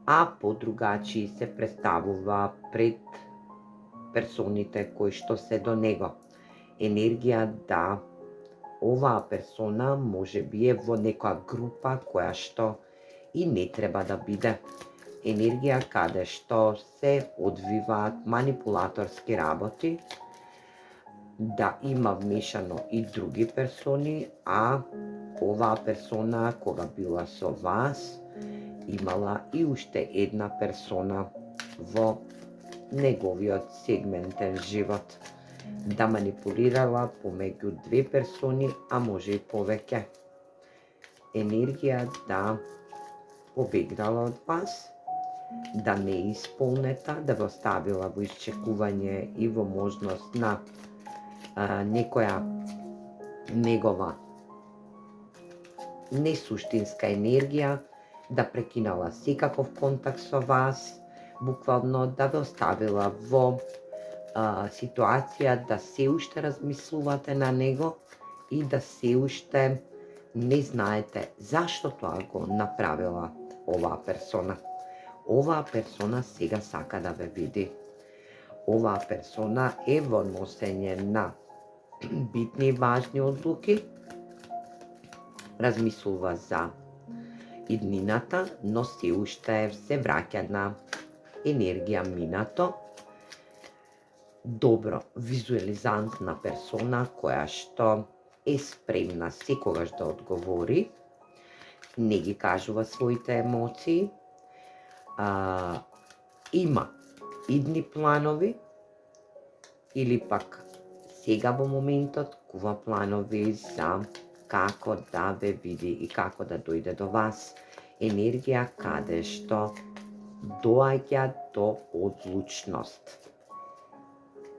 а подругачи се представува пред персоните кои што се до него. Енергија да оваа персона може би е во некоја група која што и не треба да биде. Енергија каде што се одвиваат манипулаторски работи, да има вмешано и други персони, а оваа персона кога била со вас, имала и уште една персона во неговиот сегментен живот. Да манипулирала помеѓу две персони, а може и повеќе. Енергија да побегнала од вас да не е исполнета, да ве оставила во исчекување и во можност на некоја негова несуштинска енергија, да прекинала секаков контакт со вас, буквално да ве оставила во ситуација да се уште размислувате на него и да се уште не знаете зашто тоа го направила оваа персона. Оваа персона сега сака да ве види. Оваа персона е во носење на битни и важни одлуки, размислува за иднината, но се уште се враќа на енергија минато. Добро визуализантна персона која што е спремна секогаш да одговори, не ги кажува своите емоции, има идни планови или пак сега во моментот кува планови за како да ве види и како да дојде до вас. Енергија каде што доаѓа до одлучност.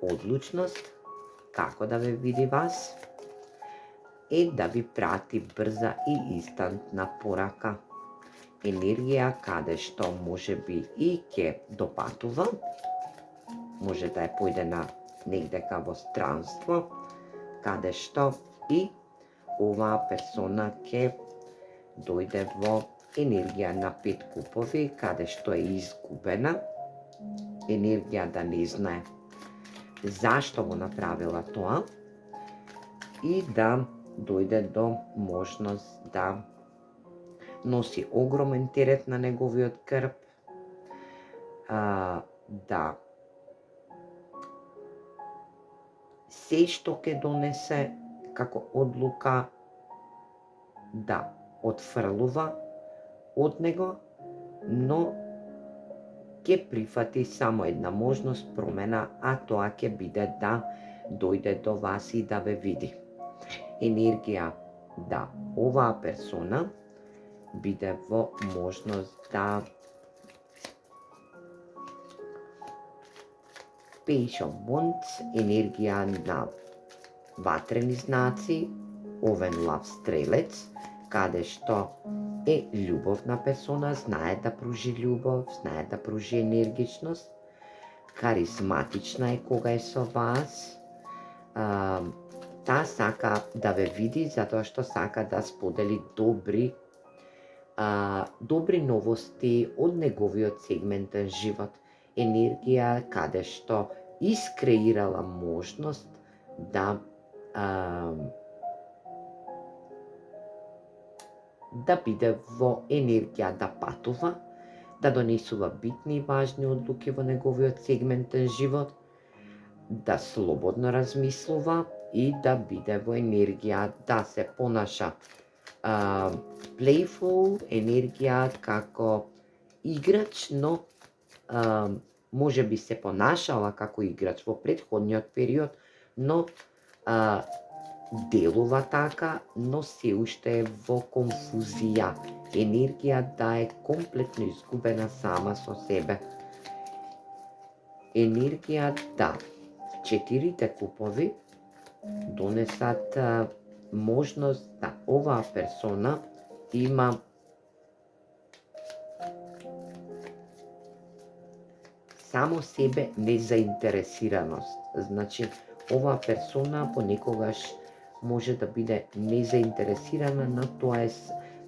Одлучност како да ве види вас е да ви прати брза и инстантна порака. Енергија каде што може би и ќе допатува, може да ја појде на негдека во странство, каде што и оваа персона ќе дојде во енергија на 5 купови, каде што е изгубена, енергија да не знае зашто го направила тоа и да дојде до можност да носи огромен терет на неговиот грб, да се што ќе донесе како одлука да отфрлува од него, но ќе прифати само една можност промена, а тоа ќе биде да дојде до вас и да ве види. Енергија да оваа персона биде во можност да Page of Wands, енергија на ватрени знаци, овен лав стрелец, каде што е љубовна персона, знае да пружи љубов, знае да пружи енергичност, харизматична е кога е со вас, таа сака да ве види затоа што сака да сподели добри новости од неговиот сегментен живот. Енергија каде што искреирала можност да биде во енергија да патува, да донесува битни и важни одлуки во неговиот сегментен живот, да слободно размислува и да биде во енергија да се понаша playful, енергија како играч, но може би се понашала како играч во претходниот период, но делува така, но се уште е во конфузија. Енергија да е комплетно изгубена сама со себе. Енергија да 4 купови донесат можност да оваа персона има само себе незаинтересираност. Значи, оваа персона понекогаш може да биде незаинтересирана, но тоа е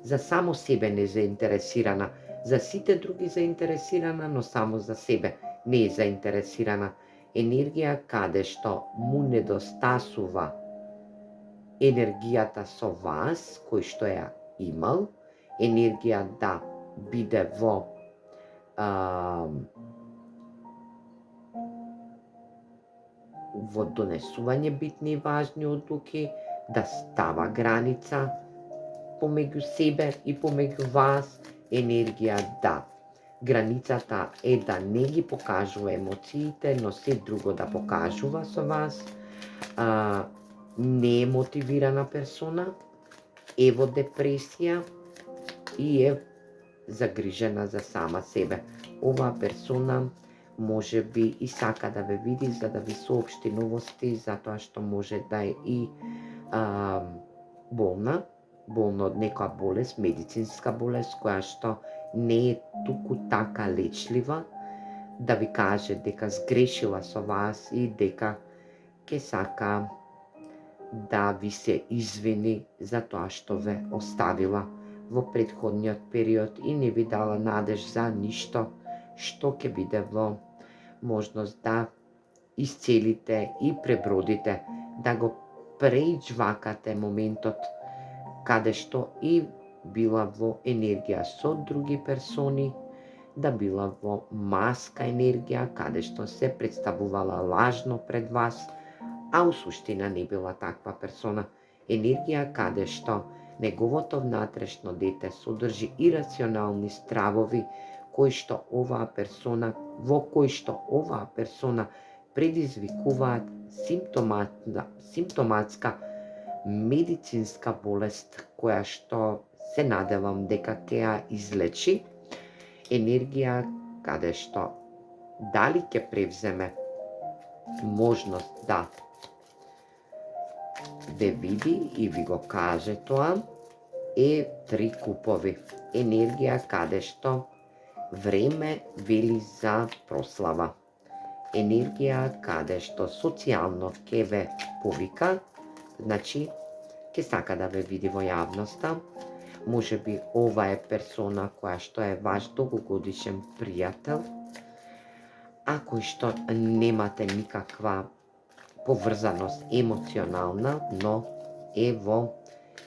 за само себе незаинтересирана. За сите други заинтересирана, но само за себе не е заинтересирана. Енергија каде што му недостасува енергијата со вас, кој што ја имал, енергија да биде во донесување битни и важни одлуки, да става граница помеѓу себе и помеѓу вас, енергија да границата е да не ги покажува емоциите, но се друго да покажува со вас, не е мотивирана персона, е во депресија и е загрижена за сама себе. оваа персона може би и сака да ве види за да ви соопшти новости, затоа што може да е и болна од некоја болест, медицинска болест, која што не е туку така лечлива, да ви каже дека сгрешила со вас и дека ќе сака да ви се извини за тоа што ве оставила во претходниот период и не ви дала надеж за ништо што ќе биде во можност да исцелите и пребродите, да го преиджвакате моментот каде што и била во енергија со други персони, да била во маска енергија, каде што се представувала лажно пред вас, а у суштина не била таква персона. Енергија каде што неговото внатрешно дете содржи ирационални стравови во кои што оваа персона предизвикуваат симптоматска медицинска болест која што се надевам дека ќе ја излечи. Енергија каде што дали ќе превземе можност да ве види и ви го каже тоа е 3 купови. Енергија каде што време вели за прослава. Енергија каде што социјално ќе ве повика, значи ќе сака да ве види во јавноста. Може би ова е персона која што е ваш долгогодишен пријател, а кој што немате никаква поврзаност емоционална, но е во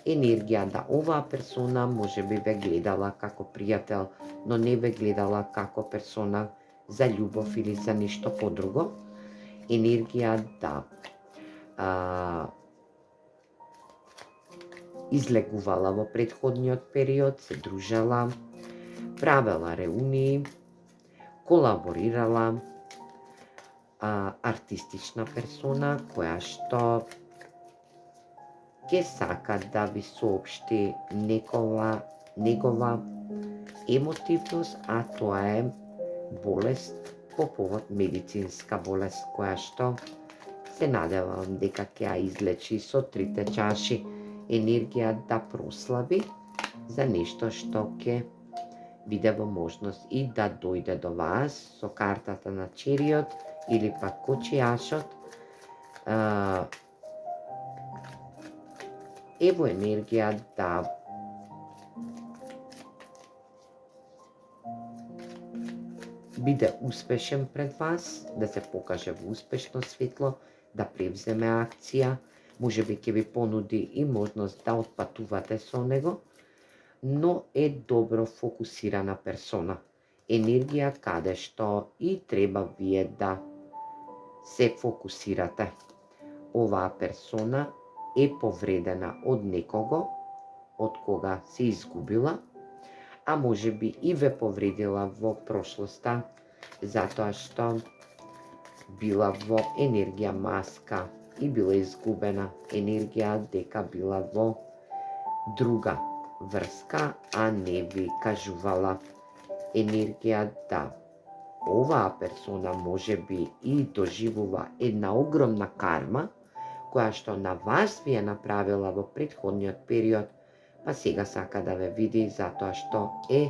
енергија да оваа персона може би ве гледала како пријател, но не ве гледала како персона за љубов или за ништо подруго. Енергија да излегувала во претходниот период, се дружела, правела реунии, колаборирала, артистична персона која што ќе сака да ви соопшти негова емотивност, а тоа е болест по повод медицинска болест која што се надевам дека ќе ја излечи со 3 чаши. Енергија да прослави за нешто што ќе биде во можност и да дојде до вас со картата на чериот или пак кочијашот. Ево енергија да биде успешен пред вас, да се покаже во успешно светло, да превземе акција, може би ќе ви понуди и можност да отпатувате со него, но е добро фокусирана персона. Енергија каде што и треба вие да се фокусирате. Оваа персона е повредена од некого, од кога се изгубила, а може би и ве повредила во прошлоста, затоа што била во енергија маска и била изгубена. Енергија дека била во друга врска, а не ви кажувала. Енергија да оваа персона може би и доживува една огромна карма, која што на вас ви е направила во претходниот период, па сега сака да ве види затоа што е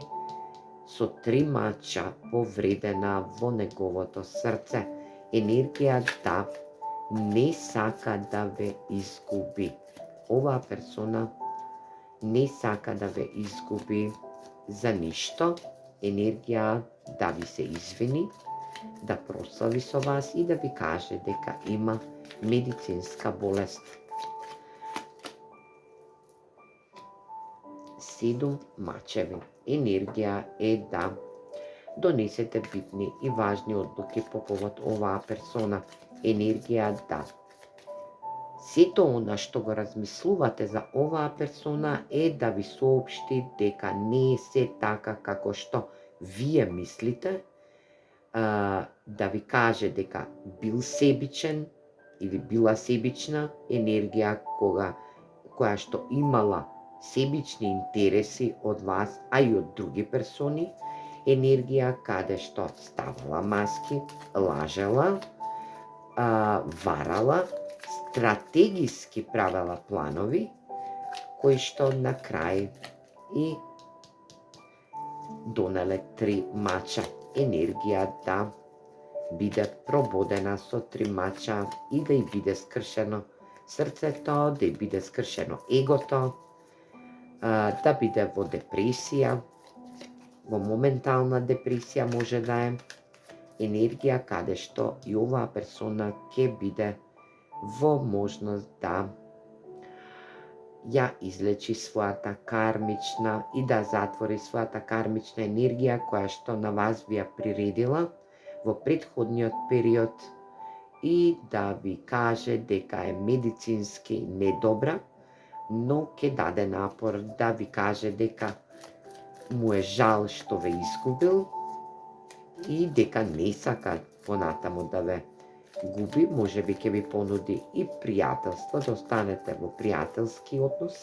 со 3 мача повредена во неговото срце. Енергија да не сака да ве изгуби. Оваа персона не сака да ве изгуби за ништо. Енергија да ви се извини, да прослави со вас и да ви каже дека има медицинска болест. 7 мачеви. Енергија е да донесете битни и важни одлуки по повод оваа персона. Енергија да сето она што го размислувате за оваа персона е да ви соопшти дека не е се така како што вие мислите, да ви каже дека бил себичен или била себична. Енергија која што имала себични интереси од вас, а и од други персони. Енергија каде што ставала маски, лажела, варала, стратегиски правела планови, кои што на крај и донеле 3 мача. Енергија да биде прободена со 3 мача и да и биде скршено срцето, да и биде скршено егото, да биде во депресија, во моментална депресија може да е. Енергија каде што и оваа персона ќе биде во можност да ја излечи својата кармична и да затвори својата кармична енергија која што на вас ви ја приредила во претходниот период и да ви каже дека е медицински недобра, но ќе даде напор да ви каже дека му е жал што ве изгубил и дека не сака понатаму да ве губи. Може би ќе ви понуди и пријателство, да останете во пријателски однос,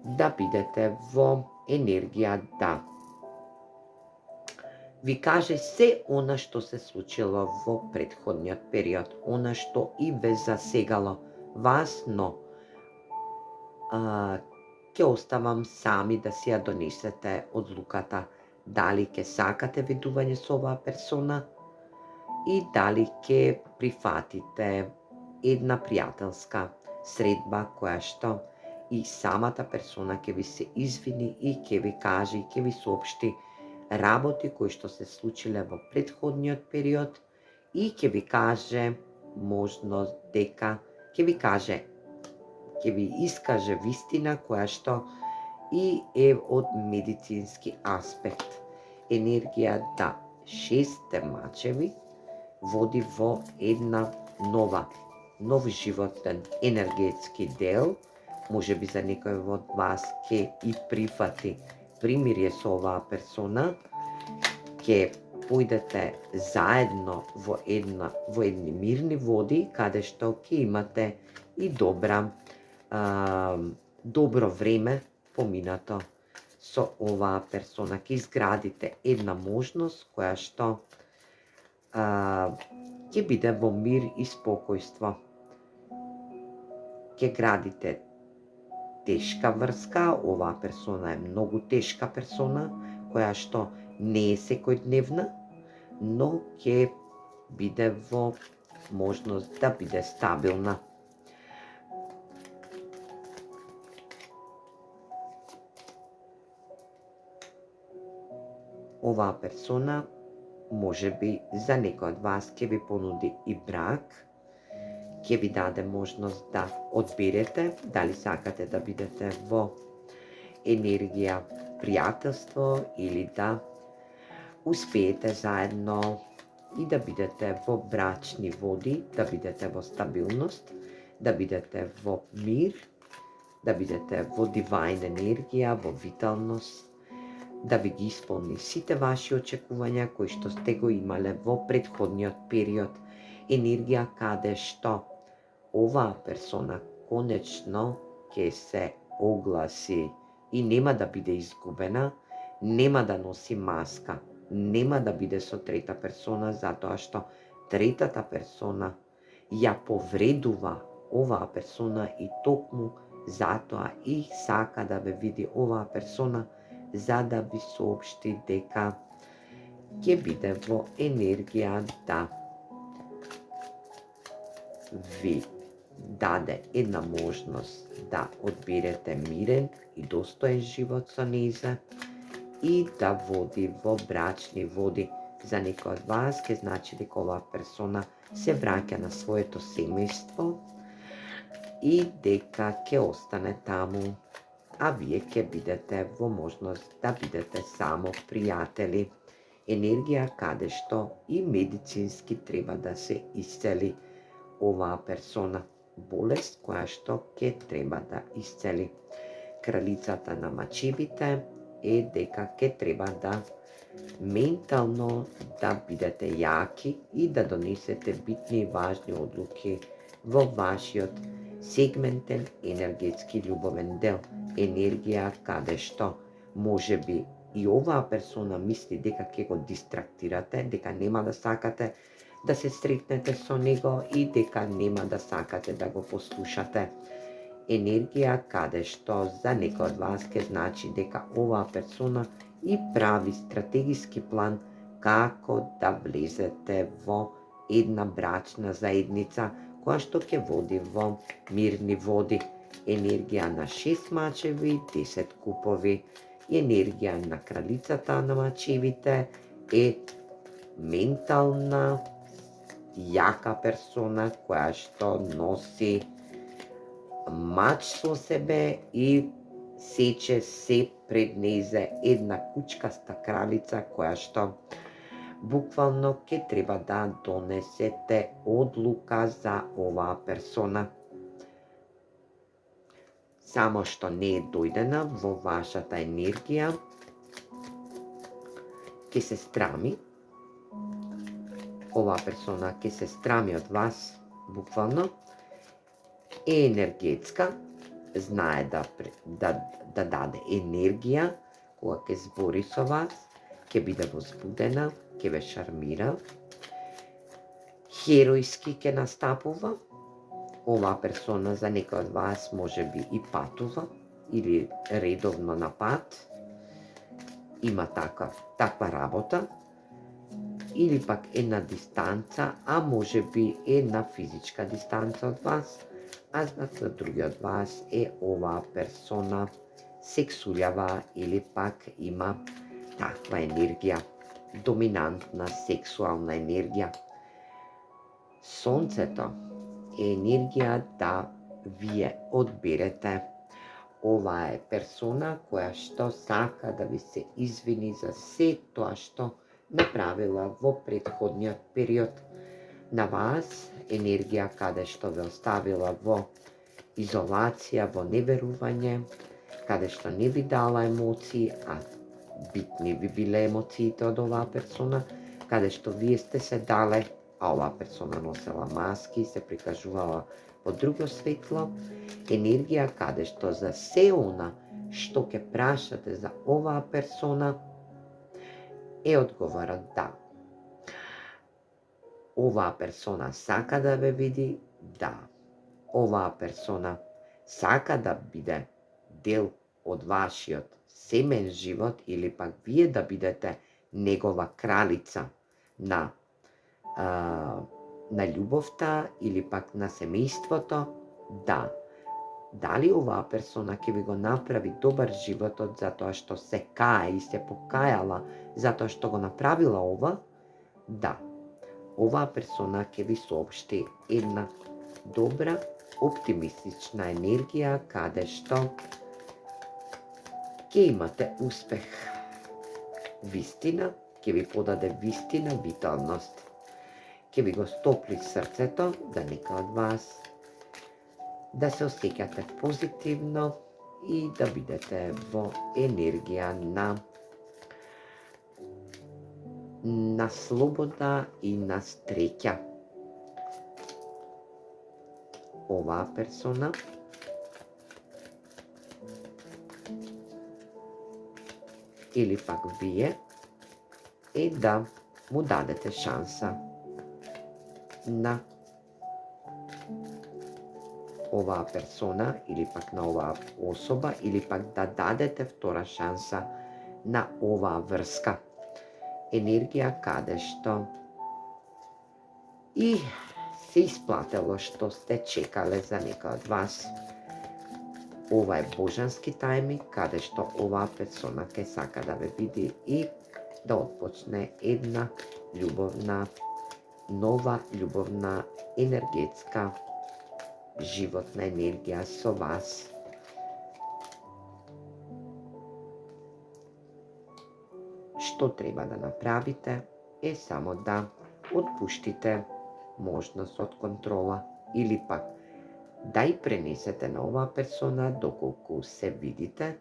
да бидете во енергија да ви каже се она што се случило во претходниот период, она што и ве засегало вас, но ќе оставам сами да си ја донесете одлуката дали ќе сакате видување со оваа персона и дали ќе прифатите една пријателска средба која што и самата персона ќе ви се извини и ќе ви каже и ќе ви соопшти работи кои што се случиле во претходниот период и ќе ви каже можност дека ќе ви искаже вистина која што и е од медицински аспект. Енергија да 6 мачеви води во една нов животен енергетски дел. Може би за некој од вас ќе и прифати примирие со оваа персона, ќе појдете заедно во едни мирни води, каде што ќе имате и добро време поминато со оваа персона. Ќе изградите една можност која што ќе биде во мир и спокојство. Ќе градите тешка врска, оваа персона е многу тешка персона, која што не е секојдневна, но ќе биде во можност да биде стабилна. Оваа персона може би за некој од вас ќе ви понуди и брак, ќе ви даде можност да одберете дали сакате да бидете во енергија пријателство или да успеете заедно и да бидете во брачни води, да бидете во стабилност, да бидете во мир, да бидете во дивајн енергија, во виталност, да ви ги исполни сите ваши очекувања кои што сте го имале во претходниот период. Енергија каде што оваа персона конечно ќе се огласи и нема да биде изгубена, нема да носи маска, нема да биде со трета персона, затоа што третата персона ја повредува оваа персона и токму затоа и сака да ве види оваа персона за да ви соопшти дека ќе биде во енергија да ви даде една можност да одберете мирен и достоен живот со нејза и да води во брачни води. За некој од вас ќе значи дека оваа персона се враќа на своето семејство и дека ќе остане таму, а вие ќе бидете во можност да бидете само пријатели. Енергија каде што и медицински треба да се исцели оваа персона. Болест која што ќе треба да исцели. Кралицата на мачевите е дека ќе треба да ментално да бидете јаки и да донесете битни и важни одлуки во вашиот сегментен енергетски љубовен дел. Енергија каде што може би и оваа персона мисли дека ќе го дистрактирате, дека нема да сакате да се сретнете со него и дека нема да сакате да го послушате. Енергија каде што за некој од вас ќе значи дека оваа персона и прави стратегиски план како да влезете во една брачна заедница која што ќе води во мирни води. Енергија на 6 мачеви, 10 купови. Енергија на кралицата на мачевите е ментална, јака персона која што носи мач со себе и сече се пред незе една кучкаста кралица која што буквално ќе треба да донесете одлука за оваа персона. Само што не е дојдена во вашата енергија, ќе се страми. Оваа персона ќе се страми од вас, буквално, е енергетска, знае да даде енергија, кога ќе збори со вас, ќе биде возбудена, ќе ве шармира, херојски ќе настапува. Оваа персона за некој од вас може би и патува, или редовно на пат, има таква работа, или пак е на дистанца, а може би е на физичка дистанца од вас, а за други од вас е оваа персона сексуљава или пак има таква енергија, доминантна сексуална енергија. Сонцето е енергија да вие одберете. Ова е персона која што сака да ви се извини за се тоа што направила во претходниот период. На вас енергија каде што ве оставила во изолација, во неверување, каде што не ви дала емоции, а битни ви биле емоциите од оваа персона, каде што вие сте се дале, а оваа персона носела маски, се прикажувала во друго светло. Енергија каде што за се она што ќе прашате за оваа персона е одговорот да. Оваа персона сака да ве види, да. Оваа персона сака да биде дел од вашиот семен живот или пак вие да бидете негова кралица на љубовта или пак на семејството, да. Дали оваа персона ќе ви го направи добар животот затоа што се кае и се покајала затоа што го направила ова? Да. Оваа персона ќе ви соопшти една добра, оптимистична енергија каде што ќе имате успех. Вистина, ќе ви подаде вистина, виталност. Ќе ви го стопли срцето за некој од вас, да се осеќате позитивно и да бидете во енергија на слобода и на среќа. Оваа персона или пак вие е да му дадете шанса на оваа персона или пак на оваа особа или пак да дадете втора шанса на оваа врска. Енергија каде што и се исплатело што сте чекале за некој од вас. Ова е божански тајминг каде што оваа персона ќе сака да ве види и да отпочне една љубовна, нова љубовна енергетска животна енергија со вас. Што треба да направите е само да отпуштите можност од контрола или пак да ја пренесете на оваа персона доколку се видите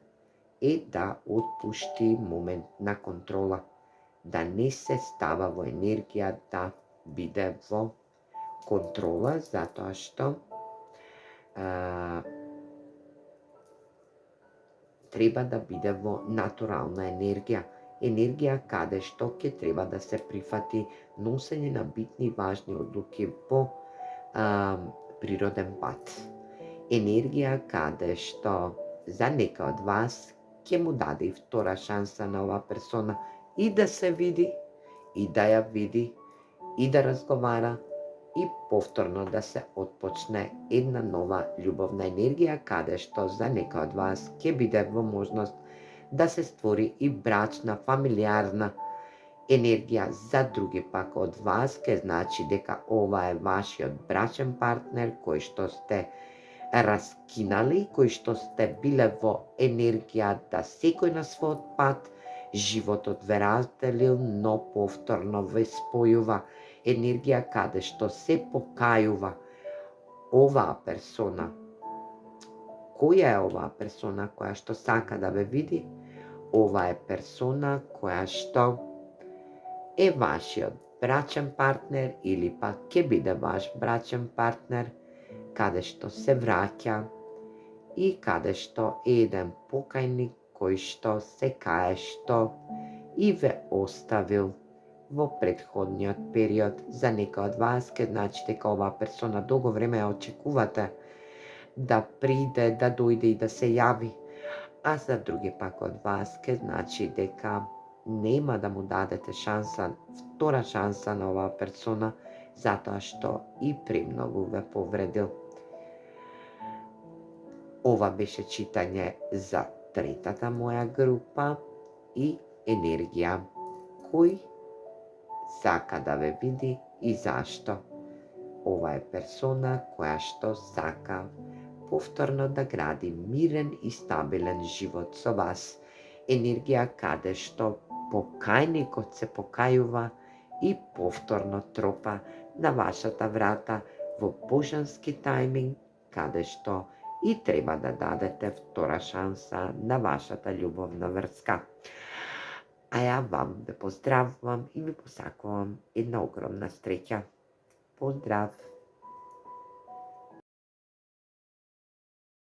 е да отпушти момент на контрола, да не се става во енергија да биде во контрола затоа што треба да биде во натурална енергија. Енергија каде што ќе треба да се прифати носење на битни и важни одлуки по природен пат. Енергија каде што за некој од вас ќе му даде и втора шанса на оваа персона и да се види, и да ја види, и да разговара, и повторно да се отпочне една нова љубовна енергија, каде што за некој од вас ќе биде во можност да се створи и брачна, фамилиарна енергија. За други пак од вас ќе значи дека ова е вашиот брачен партнер кој што сте раскинали, кои што сте биле во енергија да секој на својот пат, животот ве разделил, но повторно ве спојува, енергија каде што се покајува. Оваа персона, која е оваа персона која што сака да ве види? Ова е персона која што е вашиот брачен партнер или пак ќе биде ваш брачен партнер, каде што се враќа и каде што е еден покајник кој што се кае што и ве оставил во претходниот период. За некој од вас ќе значи дека оваа персона долго време ја очекувате да приде, да дојде и да се јави, а за други пак од вас ќе значи дека нема да му дадете шанса, втора шанса на оваа персона, затоа што и премногу ве повредил. Ова беше читање за третата моја група и енергија. Кој сака да ве види и зашто? Ова е персона која што сака повторно да гради мирен и стабилен живот со вас. Енергија каде што покајникот се покајува и повторно тропа на вашата врата во божански тајминг, каде што и треба да дадете втора шанса на вашата љубовна врска. А ја вам ве поздравувам и ви посакувам една огромна среќа. Поздрав!